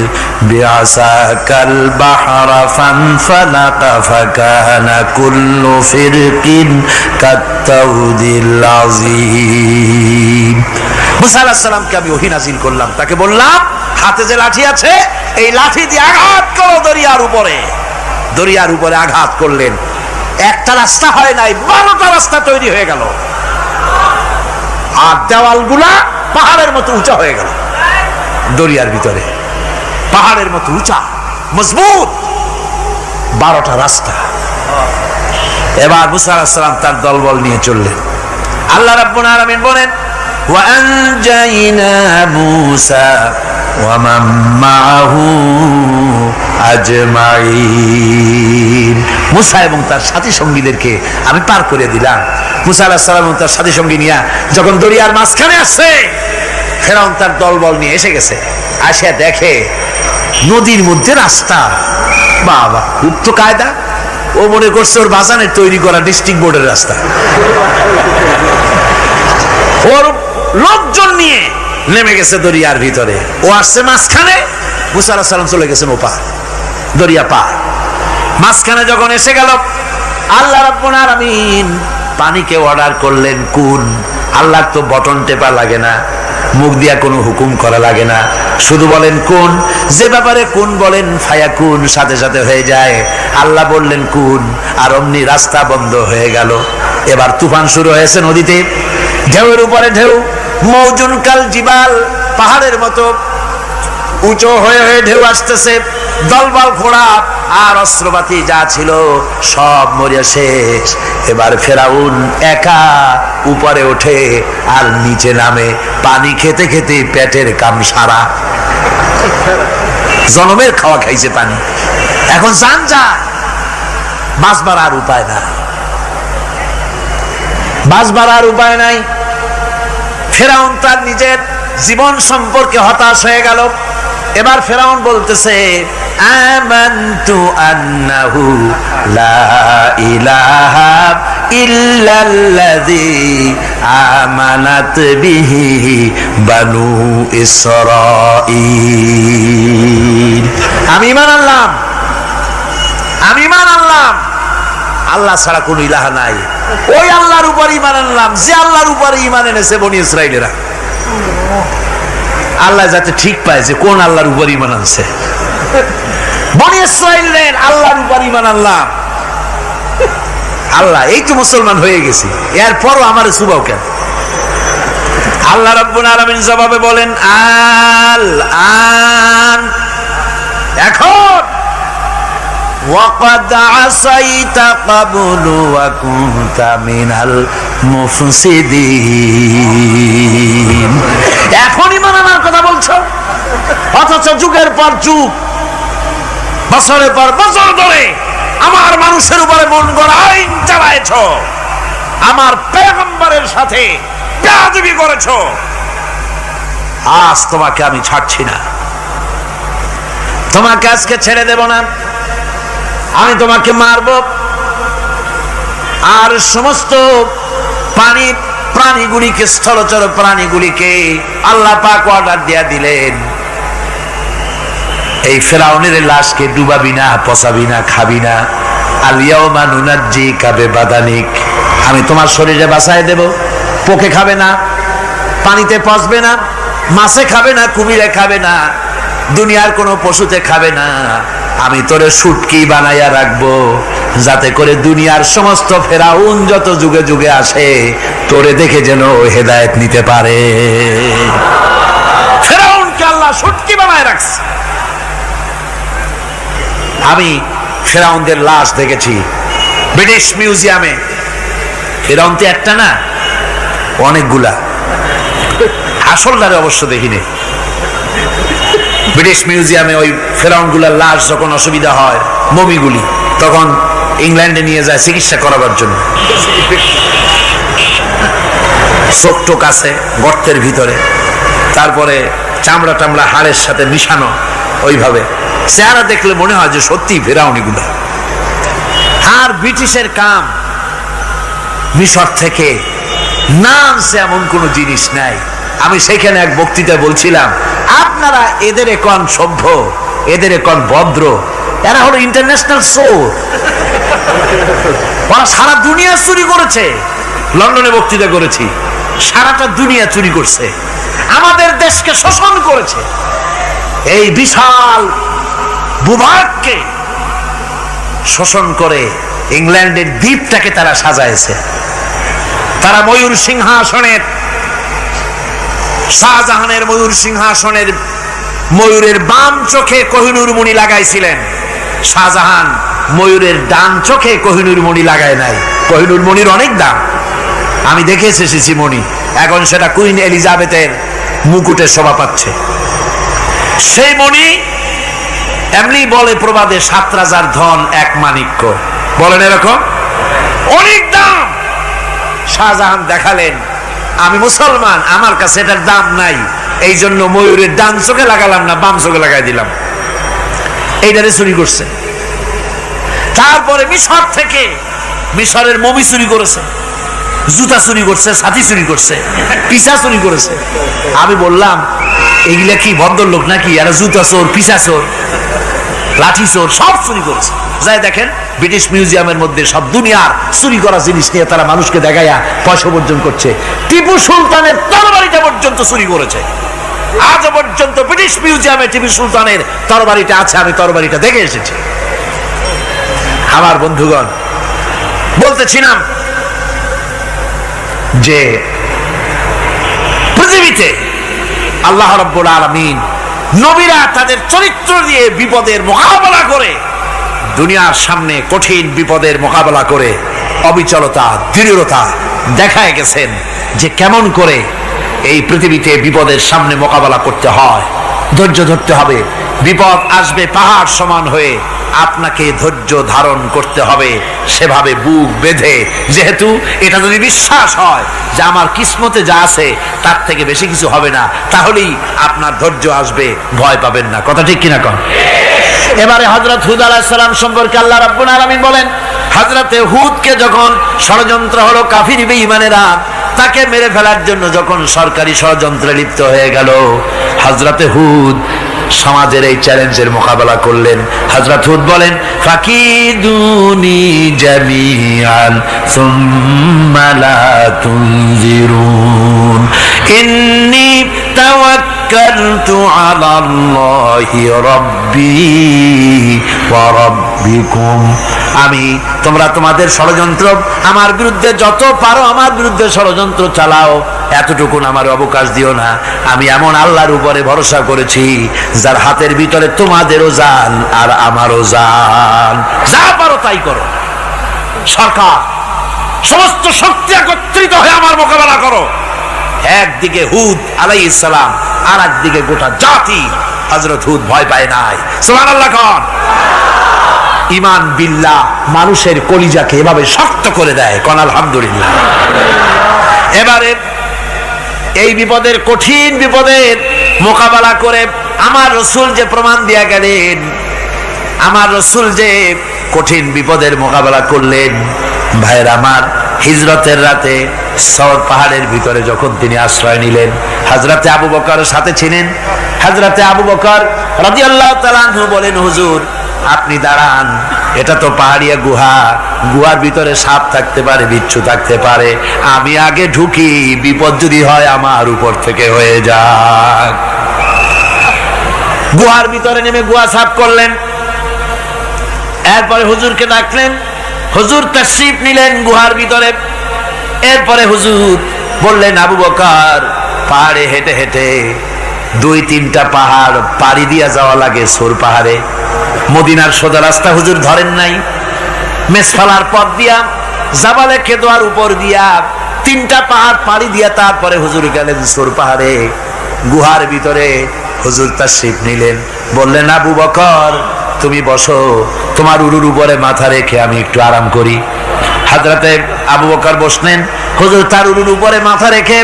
বিআসাকাল বাহরা ফানফালাকা ফাকানা কুল্লু ফিরকিন কাত্তাউদিল আযীম। মূসা আলাইহিস সালামকে আমি ওহী নাযিল করলাম, তাকে বললাম হাতে যে লাঠি আছে, এই লাঠি দিয়ে আঘাত করো দরিয়ার উপরে। দরিয়ার উপরে আঘাত করলেন, একটা রাস্তা হয় নাই, 12টা রাস্তা তৈরি হয়ে গেল। আর দেওয়ালগুলা পাহাড়ের মতো উঁচা হয়ে গেল। দরিয়ার ভিতরে পাহাড়ের মতো উঁচা, মজবুত 12টা রাস্তা। এবার মুসা আলাইহিস সালাম তার দলবল নিয়ে চললেন। আল্লাহ রাব্বুল আলামিন বলেন, ওয়া আনজাইনা মূসা ওয়া মান মাআহু আজমাইন। মুসা এবং তার সাথী সঙ্গীদেরকে আমি পার করে দিলাম। মুসা আলাইহিস সালাম এবং তার সাথী সঙ্গী নিয়ে যখন দরিয়ার মাঝখানে আসছে, ফেরাউন তার দলবল নিয়ে এসে গেছে। আসে দেখে নদীর মধ্যে রাস্তা। বাবা, খুব তো কায়দা। ও মনে করছে ওর বাজানের তৈরি করা ডিস্ট্রিক্ট বোর্ডের রাস্তা। ওর লোকজন নিয়ে নেমে গেছে দরিয়ার ভিতরে, ও আসছে মাঝখানে, মুসা আলাইহিস সালাম চলে গেছেন ওপার, দরিয়া পার। মাঝখানে যখন এসে গেল, আল্লাহ রাব্বুল আলামিন পানিকে অর্ডার করলেন কুন। আল্লাহ তো বটন টেপা লাগে না, মুখ দিয়া কোনো হুকুম করা লাগে না, শুধু বলেন কুন। যে ব্যাপারে কুন বলেন ফায়াকুন, সাথে সাথে হয়ে যায়। আল্লাহ বললেন কুন, আর অমনি রাস্তা বন্ধ হয়ে গেল। এবার তুফান শুরু হয়েছে নদীতে, ঢেউয়ের উপরে ঢেউ, মৌজুন কাল জিবাল, পাহাড়ের মতো উঁচু হয়ে হয়ে ঢেউ আসতেছে। দলবল ঘোড়া আর অস্ত্রপাতি যা ছিল সব মরিয়া শেষ। এবার ফেরাউন একা উপরে ওঠে আর নিচে নামে, পানি খেতে খেতে পেটের কাম সারা, জনমের খাওয়া খাইছে পানি। এখন জান যা, বাঁচবার আর উপায় নাই, বাঁচবার আর উপায় নাই। ফেরাউন তার নিজের জীবন সম্পর্কে হতাশ হয়ে গেল। এবার ফেরাউন বলতেছে, আমানতু আন্নাহু লা ইলাহা ইল্লাল্লাযী আমানাত বিহি বানু ইসরাঈল। আমি ঈমান আনলাম, আমি ঈমান আনলাম আল্লাহ ছাড়া কোন ইলাহা নাই। ওই আল্লাহর উপর ঈমান আনলাম যে আল্লাহর উপর ঈমান এনেছে বনি ইসরাঈলেরা। আল্লাহ যাতে ঠিক পায় যে কোন আল্লাহর উপর ঈমান আনছে। বনি ইসরাঈলের আল্লাহর উপর ঈমান আনলাম। আল্লাহ, এই তো মুসলমান হয়ে গেছি, এরপরও আমার সুবাও কেন? আল্লাহ রাব্বুল আলামিন জবাবে বলেন, আল আন, এখন ওয়াকাদ আসাইতা ক্বাবলু ওয়া কুনতা মিনাল মুফসিদিন। এখন ঈমান আনার কথা বলছো, অথচ যুগের পর যুগ, বছরের পর বছর ধরে আমার মানুষের উপরে মন গড়া আইন চালাইছো, আমার পয়গম্বরের সাথে বেয়াদবি করেছো। আজ তোমাকে আমি ছাড়ছি না, তোমাকে আজকে ছেড়ে দেব না, আমি তোমাকে মারব। আর সমস্ত প্রাণীগুলিকে, স্থলচর প্রাণীগুলিকে আল্লাহ পাক অর্ডার দিয়া দিলেন, এই ফেরাউনের লাশকে ডুবাবি না, পচাবি না, খাবি না। আল ইয়াউমা নুনাজ্জিকা বিবাদানিক, আমি তোমার শরীরে বাঁচায় দেব। পোকে খাবে না, পানিতে পচবে না, মাছে খাবে না, কুমিরে খাবে না, দুনিয়ার কোনো পশুতে খাবে না। আমি তোরে শুটকি বানাইয়া রাখবো, যাতে করে দুনিয়ার সমস্ত ফেরাউন যত যুগে যুগে আসে তোরে দেখে যেন হেদায়েত নিতে পারে। ফেরাউনকে আল্লাহ শুটকি বানায় রাখছে। আমি ফেরাউনদের লাশ দেখেছি ব্রিটিশ মিউজিয়ামে। ফেরাউন তো একটা না, অনেকগুলা। আসলটারে অবশ্য দেখিনি। ব্রিটিশ মিউজিয়ামে ওই ফেরাউনগুলার লাশ যখন অসুবিধা হয়, মমিগুলি, তখন ইংল্যান্ডে নিয়ে যায় চিকিৎসা করাবার জন্য। চোখ টোক আছে গর্তের ভিতরে, তারপরে চামড়া টামড়া হাড়ের সাথে মিশানো, ওইভাবে চেহারা দেখলে মনে হয় যে সত্যি ফেরাউনিগুলা। আর ব্রিটিশের কাম মিশর থেকে না আনছে এমন কোন জিনিস নাই। আমি সেখানে এক বক্তৃতায় বলছিলাম, আপনারা এদের এখন সভ্য, এদের এখন ভদ্র, এরা হলো ইন্টারন্যাশনাল চোর। ওরা সারা দুনিয়া চুরি করেছে। লন্ডনে বক্তৃতা করেছি, সারাটা দুনিয়া চুরি করছে, আমাদের দেশকে শোষণ করেছে। এই বিশাল ভূভাগকে শোষণ করে ইংল্যান্ডের দ্বীপটাকে তারা সাজাইছে। তারা ময়ূর সিংহাসনের, শাহজাহানের ময়ূর সিংহাসনের ময়ূরের বাম চোখে কোহিনূর মণি লাগাইছিলেন। শাহজাহান ময়ূরের ডান চোখে কোহিনূর মণি লাগায় নাই। কোহিনূর মণির অনেক দাম, আমি দেখে এসেছি মণি। এখন সেটা কুইন এলিজাবেথের মুকুটে শোভা পাচ্ছে। সেই মণি এমনি বলে প্রবাদে, 7 রাজার ধন এক মাণিক্য, বলেন এরকম, অনেক দাম। শাহজাহান দেখালেন, আমি মুসলমান, আমার কাছে এটার দাম নাই, এই জন্য ময়ূরের ডান চোখে লাগালাম না, বাম চোখে লাগাই দিলাম। এইটারে চুরি করছে। তারপরে মিশর থেকে, মিশরের মমি চুরি করেছে, জুতা চুরি করছে, ছাতি চুরি করছে, পিসা চুরি করেছে। আমি বললাম, এগুলা কি ভদ্রলোক নাকি? এরা জুতা চোর, পিসা চোর, লাঠি চোর, সব চুরি করেছে। যাই দেখেন ব্রিটিশ মিউজিয়ামের মধ্যে সব দুনিয়ার চুরি করা জিনিস নিয়ে তারা মানুষকে দেখাইয়া পয়সা অর্জন করছে। টিপু সুলতানের তরবারিটা পর্যন্ত চুরি করেছে। আজ পর্যন্ত ব্রিটিশ মিউজিয়ামে টিপু সুলতানের তরবারিটা আছে, আমি তরবারিটা দেখে এসেছি। আমার বন্ধুগণ, বলতেছিলাম যে পৃথিবীতে আল্লাহ রাব্বুল আলামিন নবীরা তাদের চরিত্র দিয়ে বিপদের মোকাবেলা করে দুনিয়ার সামনে কঠিন বিপদের মোকাবেলা করে অবিচলতা, দৃঢ়তা দেখায় গেছেন যে কেমন করে এই পৃথিবীতে বিপদের সামনে মোকাবেলা করতে হয়। ধৈর্য ধরতে হবে, বিপদ আসবে পাহাড় সমান হয়ে, আপনাকে ধৈর্য ধারণ করতে হবে সেভাবে বুক বেঁধে। যেহেতু এটা যদি বিশ্বাস হয় যে আমার কিসমতে যা আছে তার থেকে বেশি কিছু হবে না, তাহলেই আপনার ধৈর্য আসবে, ভয় পাবেন না। কথা ঠিক কিনা কন? এবারে হযরত হুদ আলাইহিস সালাম সম্পর্কে আল্লাহ রাব্বুল আলামিন বলেন, হযরতে হুদকে যখন ষড়যন্ত্র হলো কাফির বেঈমানেরা তাকে মেরে ফেলার জন্য যখন সরকারি ষড়যন্ত্রে লিপ্ত হয়ে গেল, হযরতে হুদ সমাজের এই চ্যালেঞ্জের মোকাবেলা করলেন। হযরত হুদ বলেন, ফাকিদুনি জামিআন সুম্মা লা তুনজিরুন ইন্নী তাওয়াক্কালতু আলাল্লাহি রাব্বি ওয়া রাব্বিকুম। তোমরা তোমাদের ষড়যন্ত্র আমার বিরুদ্ধে যত পারো আমার বিরুদ্ধে ষড়যন্ত্র চালাও, এতটুকু আমার অবকাশ দিও না। আমি এমন আল্লাহর উপরে ভরসা করেছি যার হাতের ভিতরে তোমাদেরও জান আর আমারও জান। যা পারো তাই করো। সরকার সমস্ত শক্তি একত্রিত হয়ে আমার মোকাবেলা করো। একদিকে হুদ আলাইহিস সালাম, আর একদিকে গোটা জাতি। হযরত হুদ ভয় পায় নাই। সুবহানাল্লাহ কোন? ঈমান বিল্লাহ মানুষের কলিজাকে এভাবে শক্ত করে দেয়। কোন আলহামদুলিল্লাহ। এবারে এই বিপদের, কঠিন বিপদের মোকাবেলা করে আমার রাসূল যে প্রমাণ দিয়া গেলেন, আমার রাসূল যে কঠিন বিপদের মোকাবেলা করলেন, ভাইয়ের আমার, হিজরতের রাতে সওর পাহাড়ের ভিতরে যখন তিনি আশ্রয় নিলেন, হযরতে আবু বকরের সাথে ছিলেন। হযরতে আবু বকর রাদিয়াল্লাহু তাআলা আনহু বলেন, হুজুর আপনি দাঁড়ান, এটা তো পাহাড়িয়া গুহা, গুহার ভিতরে সাপ থাকতে পারে, বিচ্ছু থাকতে পারে, আমি আগে ঢুকি, বিপদ যদি হয় আমার উপর থেকে হয়ে যাক। গুহার ভিতরে নেমে গুহা সাফ করলেন। এরপরে হুজুরকে ডাকলেন, হুজুর তাশরীফ নিলেন গুহার ভিতরে। এরপরে হুজুর বললেন, আবু বকর পাহাড়ে হেঁটে হেঁটে 2-3টা পাহাড় পাড়ি দিয়া যাওয়া লাগে সৌর পাহাড়ে। মদিনার সোজা রাস্তা হুজুর ধরেন নাই, মেসফালার পথ দিয়া জাবালে কেদোয়ার উপর দিয়া 3টা পাহাড় পাড়ি দিয়া তারপরে হুজুর গেলেন সৌর পাহাড়ে। গুহার ভিতরে হুজুর তাশরীফ নিলেন। বললেন, আবু বকর তুমি বসো, তোমার উরুর উপরে মাথা রেখে আমি একটু আরাম করি। হযরতে আবু বকর বসলেন, হুজুর তার উরুর উপরে মাথা রেখে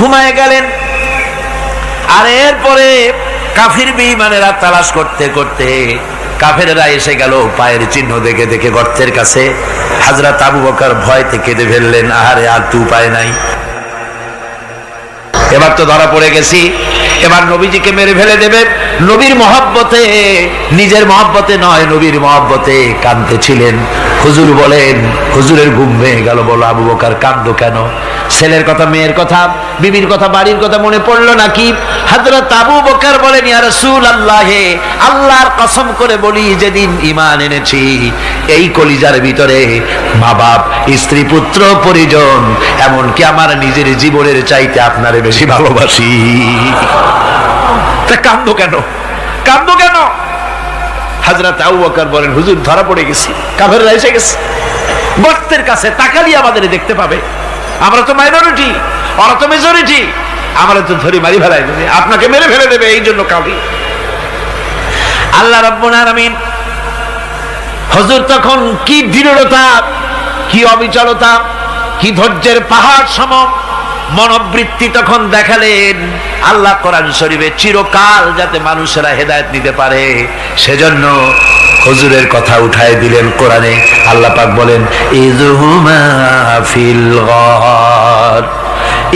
ঘুমায় গেলেন। আর এরপরে কাফির বেঈমানেরা তালাশ করতে করতে কাফেরেরা এসে গেল পায়ের চিহ্ন দেখে দেখে গর্তের কাছে। হযরত আবু বকর ভয়তে কেঁদে ফেললেন, আহারে আর তো উপায় নাই, এবার তো ধরা পড়ে গেছি, এবার নবীজিকে মেরে ফেলে দেবে। নবীর মহব্বতে, নিজের মহব্বতে নয়, নবীর মহব্বতে কাঁদতেছিলেন। হুজুর বলেন, হুজুরের ঘুম ভেঙে গেল। বলো, আবু বকর কাঁদো কেন? ছেলের কথা, মেয়ের কথা, বিবির কথা, বাড়ির কথা মনে পড়লো নাকি? হযরত আবু বকর বলেন, ইয়া রাসূলুল্লাহ, আল্লাহর কসম করে বলি, যেদিন ঈমান এনেছি এই কলিজার ভিতরে মা বাপ, স্ত্রী, পুত্র, পরিজন, এমনকি আমার নিজের জীবনের চাইতে আপনারে বেশি ভালোবাসি। তা কাঁদো কেন? কাঁদো কেন? হযরত আবু বকর বলেন, হুজুর ধরা পড়ে গেছি, কাফেররা এসে গেছে গর্তের কাছে, তাকালি আমাদের দেখতে পাবে, আমরা তো মাইনরিটি, ওরা তো মেজরিটি, আমরা তো ধরি মারি ফেলাই দেবে, আপনাকে মেরে ফেলে দেবে, এই জন্য কাঁদি। আল্লাহ রাব্বুল আলামিন হুজুর তখন কি দৃঢ়তা, কি অবিচলতা, কি ধৈর্যের পাহাড় সম মনোবৃত্তি তখন দেখালেন। আল্লাহ কোরআন শরীফে চিরকাল যাতে মানুষেরা হেদায়েত নিতে পারে সেজন্য হুজুরের কথা উঠায় দিলেন কোরআনে। আল্লাহ পাক বলেন, ইযহুমা ফিল গার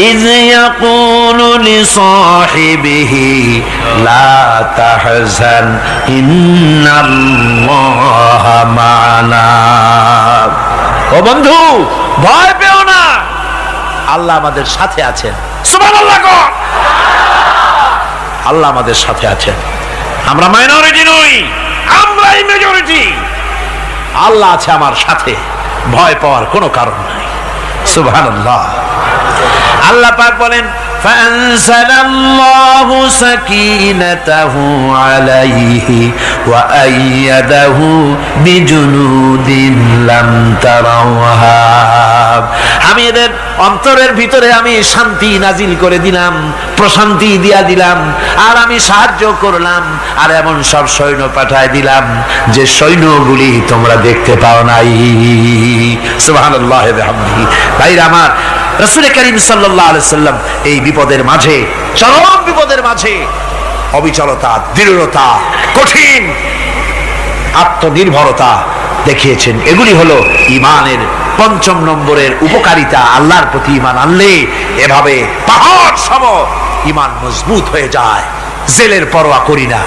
ইয ইয়াকুলু লিসাহিবিহি লা তাহজান ইন্নাল্লাহা মা'ানা। ও বন্ধু, ভয় পেও না, আল্লাহ আমাদের সাথে আছেন। সুবহানাল্লাহ। আল্লাহ আমাদের সাথে আছেন। আমরা মাইনরিটি নই, আমরাই মেজরিটি। আল্লাহ আছে আমার সাথে, ভয় পাওয়ার কোনো কারণ নাই। সুবহানাল্লাহ। আল্লাহ পাক বলেন, ফাআনসালাল্লাহু সাকিনাতাহু আলাইহি ওয়া আইয়াদাহু বিজুনুদিন লাম তারাওহা। আমি এদের অন্তরের ভিতরে আমি শান্তি নাজিল করে দিলাম, প্রশান্তি দিয়া দিলাম, আর আমি সাহায্য করলাম, আর এমন সব সৈন্য পাঠায় দিলাম যে সৈন্যগুলি তোমরা দেখতে পাও নাই। সুবহানাল্লাহ ওয়া বিহামদিহি। ভাইরা আমার, রাসূল করিম সাল্লাল্লাহু আলাইহি সাল্লাম এই বিপদের মাঝে, চরম বিপদের মাঝে অবিচলতা, দৃঢ়তা, কঠিন আত্মনির্ভরতা দেখিয়েছেন। এগুলি হলো ঈমানের পঞ্চম নম্বরের উপকারিতা। আল্লাহর প্রতি ঈমান আনলে এভাবে পাহাড় সম ঈমান মজবুত হয়ে যায়। জেলের পরোয়া করি না,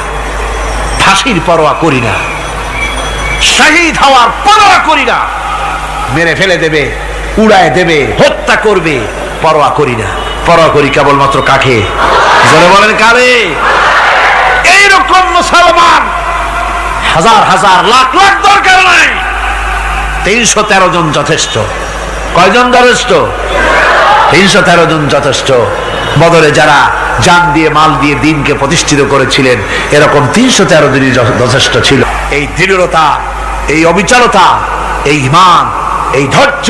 ফাঁসির পরোয়া করি না, শহীদ হওয়ার পরোয়া করি না, মেরে ফেলে দেবে, উড়ায় দেবে, হত্যা করবে, পরোয়া করি না। পরোয়া করি কেবলমাত্র কাকে? জোরে বলেন কারে? এইরকম মুসলমান হাজার হাজার লাখ লাখ দরকার নাই, 313 জন যথেষ্ট। কয়জন যথেষ্ট? 313 জন যথেষ্ট। বদরে যারা জান দিয়ে মাল দিয়ে দিনকে প্রতিষ্ঠিত করেছিলেন, এরকম 313 জনই যথেষ্ট ছিল। এই দৃঢ়তা, এই অবিচলতা, এই ঈমান, এই ধৈর্য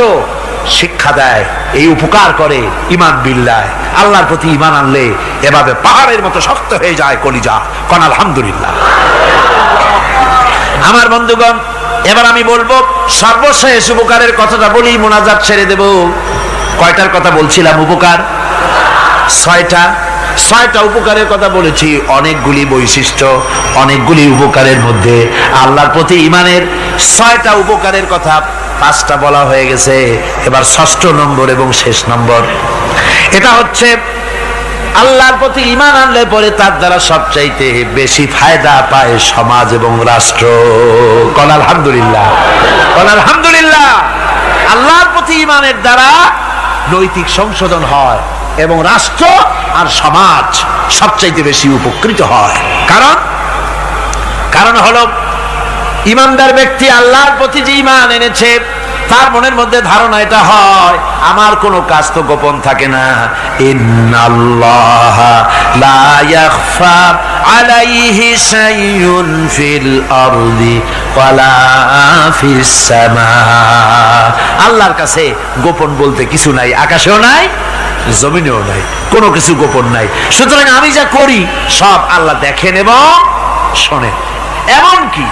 শিক্ষা দেয়, এই উপকার করে ঈমান বিল্লাহ। আল্লাহর প্রতি ঈমান আনলে এভাবে পাহাড়ের মতো শক্ত হয়ে যায় কলিজা। কোন আলহামদুলিল্লাহ। আমার বন্ধুগণ, এবার আমি বলবো সর্বশেষ উপকারের কথাটা বলি, মোনাজাত ছেড়ে দেব। কয়টার কথা বলছিলাম? উপকার 6টা উপকারের কথা বলেছি। অনেকগুলি বৈশিষ্ট্য, অনেকগুলি উপকারের মধ্যে আল্লাহর প্রতি ঈমানের 6টা উপকারের কথা 5টা বলা হয়ে গেছে। এবার 6ষ্ঠ নম্বর এবং শেষ নম্বর, এটা হচ্ছে আল্লাহর প্রতি ঈমান আনলে পরে তার দ্বারা সবচাইতে বেশি ফায়দা পায় সমাজ এবং রাষ্ট্র। কোন আলহামদুলিল্লাহ, কোন আলহামদুলিল্লাহ। আল্লাহর প্রতি ঈমানের দ্বারা নৈতিক সংশোধন হয় এবং রাষ্ট্র আর সমাজ সবচাইতে বেশি উপকৃত হয়। কারণ হলো ঈমানদার ব্যক্তি আল্লাহর প্রতি যে ঈমান এনেছে, তার মনের মধ্যে ধারণা এটা হয়, আমার কোনো কাজ তো গোপন থাকে না। ইন্নাল্লাহা লা ইয়াখফা আলাইহি শাইউন ফিল আরদি ওয়ালা ফিস সামা। আল্লাহর কাছে গোপন বলতে কিছু নাই, আকাশেও নাই, জমিনেও নাই, কোনো কিছু গোপন নাই। সুতরাং আমি যা করি সব আল্লাহ দেখেন এবং শোনেন। এমনকি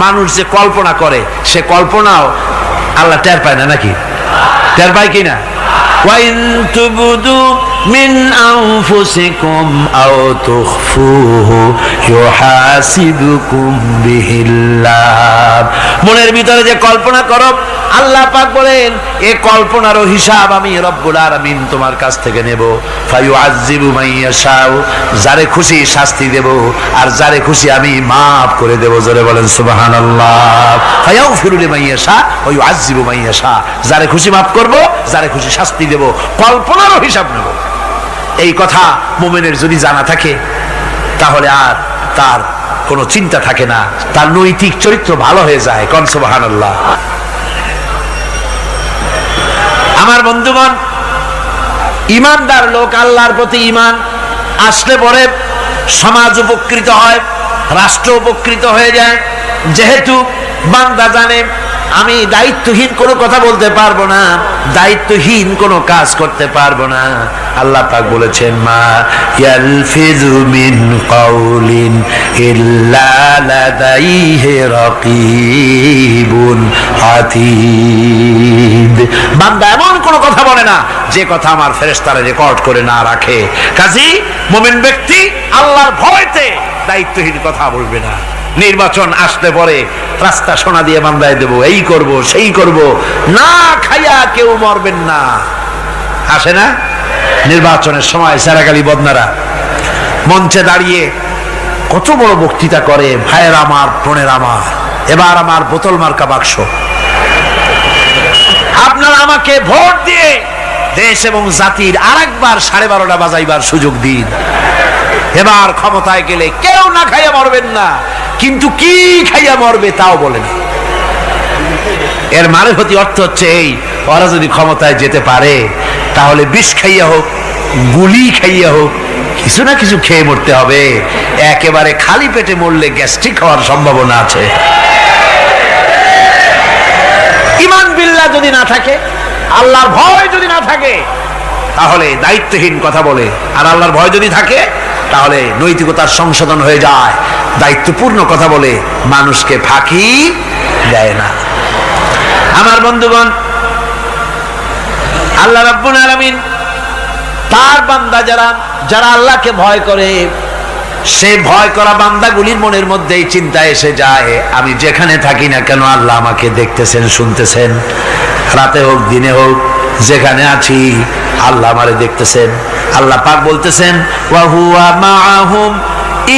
মানুষ যে কল্পনা করে, সে কল্পনাও আল্লাহ টের পায় না, নাকি? টের পায় কিনা? ওয়াইন তুবদু মিন আনফুসিকুম আও তুখফুহু ইউহাসিবুকুম বিহিল্লাহ। মনের ভিতরে যে কল্পনা করো, আল্লাহ পাক বলেন এই কল্পনারও হিসাব আমি রব্বুল আলামিন তোমার কাছ থেকে নেব। ফায়ুআযযিবু মান ইয়াশাউ, যারে খুশি শাস্তি দেব, আর যারে খুশি আমি মাফ করে দেব। জোরে বলেন সুবহানাল্লাহ। ফায়াগফিরু লিমান ইয়াশা ওয়া ইউআযযিবু মান ইয়াশা, যারে খুশি মাফ করব, যারে খুশি শাস্তি দেব, কল্পনারও হিসাব নেব। এই কথা মুমিনের যদি জানা থাকে, তাহলে আর তার কোনো চিন্তা থাকে না, তার নৈতিক চরিত্র ভালো হয়ে যায়। কোন সুবহানাল্লাহ। আমার বন্ধুগণ, ঈমানদার লোক, আল্লাহর প্রতি ঈমান আসলে পরে সমাজ উপকৃত হয়, রাষ্ট্র উপকৃত হয়ে যায়। যেহেতু বান্দা জানে আমি দায়িত্বহীন কোনো কথা বলতে পারবো না, দায়িত্বহীন কোনো কাজ করতে পারবো না। আল্লাহ পাক বলেছেন, মা ইয়ালফিযু মিন কাউলিন ইল্লা লাদাইহি রাকীবুন আতীদ। বান্দা এমন কোনো কথা বলে না যে কথা আমার ফেরেশতারা রেকর্ড করে না রাখে। কাজী মুমিন ব্যক্তি আল্লাহর ভয়তে দায়িত্বহীন কথা বলবে না। নির্বাচন আসলে পরে রাস্তা সোনা দিয়ে বান্ধায় দেব, এই করব সেই করব, না খাইয়া কেউ মরবেন না। আসে না নির্বাচনের সময় সারাগালি বদনারা মঞ্চে দাঁড়িয়ে কত বড় বক্তৃতা করে, ভাইয়ের আমার, বোনের আমার, এবার আমার বোতল মার্কা বাক্স, আপনারা আমাকে ভোট দিয়ে দেশ এবং জাতির আরেকবার 12:30 বাজাইবার সুযোগ দিন। এবার ক্ষমতায় গেলে কেউ না খাইয়া মরবেন না, কিন্তু কি খাইয়া মরবে তাও বলেন। এর মানে হতে অর্থ হচ্ছে এই, ওরা যদি ক্ষমতায় যেতে পারে তাহলে বিষ খাইয়া হোক, গুলি খাইয়া হোক, কিছু না কিছু খেয়ে মরতে হবে। একেবারে খালি পেটে মরলে গ্যাস্ট্রিক হওয়ার সম্ভাবনা আছে। ঈমান বিল্লাহ যদি না থাকে, আল্লাহর ভয় যদি না থাকে, তাহলে দায়িত্বহীন কথা বলে। আর আল্লাহর ভয় যদি থাকে, তাহলে নৈতিকতার সংশোধন হয়ে যায়, দায়িত্বপূর্ণ কথা বলে, মানুষকে ফাঁকি দেয় না। আমার বন্ধুগণ, আল্লাহ রাব্বুল আলামিন তার বান্দা যারা আল্লাহকে ভয় করে, সে ভয় করা বান্দাগুলির মনের মধ্যেই চিন্তা এসে যায়, আমি যেখানে থাকি না কেন আল্লাহ আমাকে দেখতেছেন, শুনতেছেন। রাতে হোক দিনে হোক, যেখানে আছি আল্লাহ আমারে দেখতেছেন। আল্লাহ পাক বলতেছেন, ওয়া হুয়া মাআহুম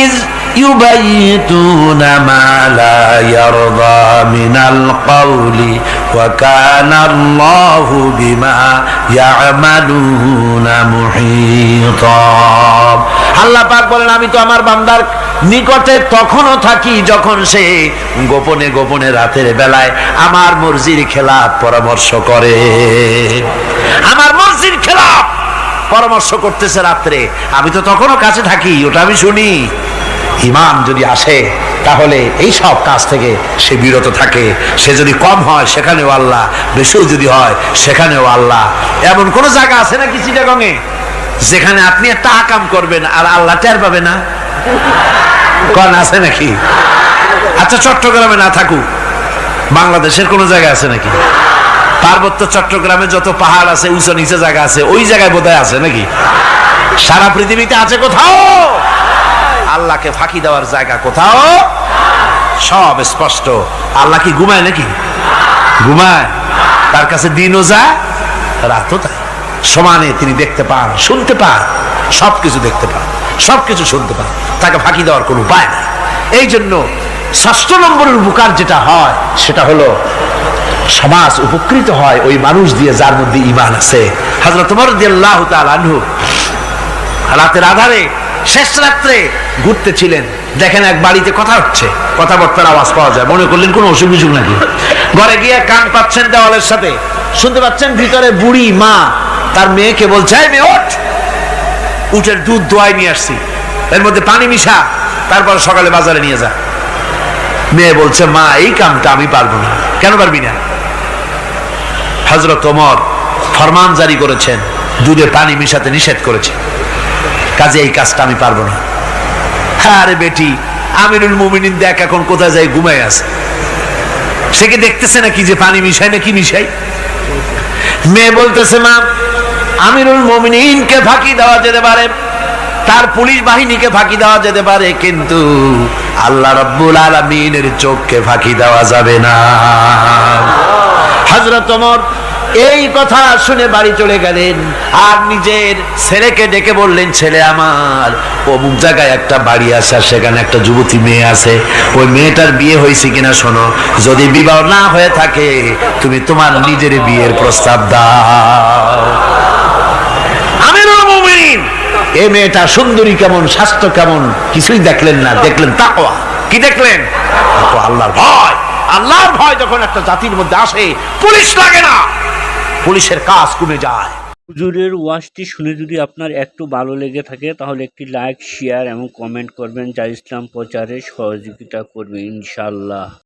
ইজ ইউবাইতুনা মা লা ইয়ারদা মিনাল কওলি ওয়া কানা আল্লাহু বিমা ইয়ামালুনা মুহীতা। আল্লাহ পাক বলেন, আমি তো আমার বান্দার নিকটে তখনও থাকি যখন সে গোপনে গোপনে রাতের বেলায় আমার মর্জির খেলাফ পরামর্শ করে। আমার মর্জির খেলাফ পরামর্শ করতেছে রাত্রে, আমি তো তখনও কাছে থাকি, ওটা আমি শুনি। ঈমান যদি আসে, তাহলে এই সব কাজ থেকে সে বিরত থাকে। সে যদি কম হয় সেখানেও আল্লাহ, বেশিও যদি হয় সেখানেও আল্লাহ। এমন কোন জায়গা আছে নাকি চিটাগংয়ে যেখানে আপনি একটা আকাম করবেন আর আল্লাহ টের পাবে না? কোন আছে নাকি? আচ্ছা, চট্টগ্রামে না থাকুক, বাংলাদেশের কোন জায়গা আছে নাকি? পার্বত্য চট্টগ্রামে যত পাহাড় আছে, উঁচু নিচে জায়গা আছে, ওই জায়গায় বোধহয় আছে নাকি? সারা পৃথিবীতে আছে কোথাও? আল্লাহকে ফাঁকি দেওয়ার জায়গা কোথাও? সব স্পষ্ট। আল্লাহ কি ঘুমায় নাকি? ঘুমায়? তার কাছে দিনও যায়, রাতও তাই। সমানে তিনি দেখতে পান, শুনতে পান, সবকিছু দেখতে পান, সবকিছু শুনতে পান। তাকে ফাঁকি দেওয়ার কোনো উপায় নাই। এই জন্য ৬ষ্ঠ নম্বরের উপকার যেটা হয়, সেটা হলো সমাজ উপকৃত হয় ওই মানুষ দিয়ে যার মধ্যে ঈমান আছে। হযরত ওমর রাদিয়াল্লাহু তাআলা আনহু রাতের আধারে, শেষ রাত্রে ঘুরতেছিলেন, দেখেন এক বাড়িতে কথা হচ্ছে, কথাবার্তার আওয়াজ পাওয়া যায়। মনে করলেন কোন অসুখ বিসুখ নাকি। ঘরে গিয়ে কান পাচ্ছেন দেওয়ালের সাথে, শুনতে পাচ্ছেন ভিতরে বুড়ি মা তার মেয়েকে বলছে, এই মেয়ে ওঠ, উটের দুধ দোয়াই নিয়ে আসছি, এর মধ্যে পানি মিশা, তারপর সকালে বাজারে নিয়ে যা। মেয়ে বলছে, মা এই কামটা আমি পারবো না। কেন পারবি না? হযরত ওমর ফরমান জারি করেছেন, দুধে পানি মিশাতে নিষেধ করেছে, কাজে এই কাজটা আমি পারবো না। আরে বেটি, আমিরুল মুমিনিন দেখ এখন কোথায় যায়, ঘুমায় আছে। সে কি দেখতেছে নাকি যে পানি মিশাই না কি মিশাই? মেয়ে বলতেছে, মা আমিরুল মুমিনিনকে ফাঁকি দেওয়া যেতে পারে, তার পুলিশ বাহিনীকে ফাঁকি দেওয়া যেতে পারে, কিন্তু আল্লাহ রাব্বুল আলামিনের চোখকে ফাঁকি দেওয়া যাবে না। হযরত ওমর এই কথা শুনে বাড়ি চলে গেলেন, আর নিজের ছেলেকে ডেকে বললেন, ছেলে আমার, অমুক জায়গায় একটা বাড়ি আছে, সেখানে একটা যুবতী মেয়ে আছে, ওই মেয়েটার বিয়ে হয়েছে কিনা শোনো, যদি বিবাহ না হয়ে থাকে তুমি তোমার নিজের বিয়ের প্রস্তাব দাও। আমিরুল মুমিনিন এই মেয়েটা সুন্দরী কেমন, স্বাস্থ্য কেমন কিছুই দেখলেন না, দেখলেন তাকওয়া। কি দেখলেন? আল্লাহর ভয়। আল্লাহর ভয় যখন একটা জাতির মধ্যে আসে, পুলিশ লাগে না, পুলিশের কাজ কমে যায়। হুজুরের ওয়াজটি শুনে যদি আপনার একটু ভালো লেগে থাকে, তাহলে একটি লাইক, শেয়ার এবং কমেন্ট করবেন, যা ইসলাম প্রচারে সহযোগিতা করবে ইনশাআল্লাহ।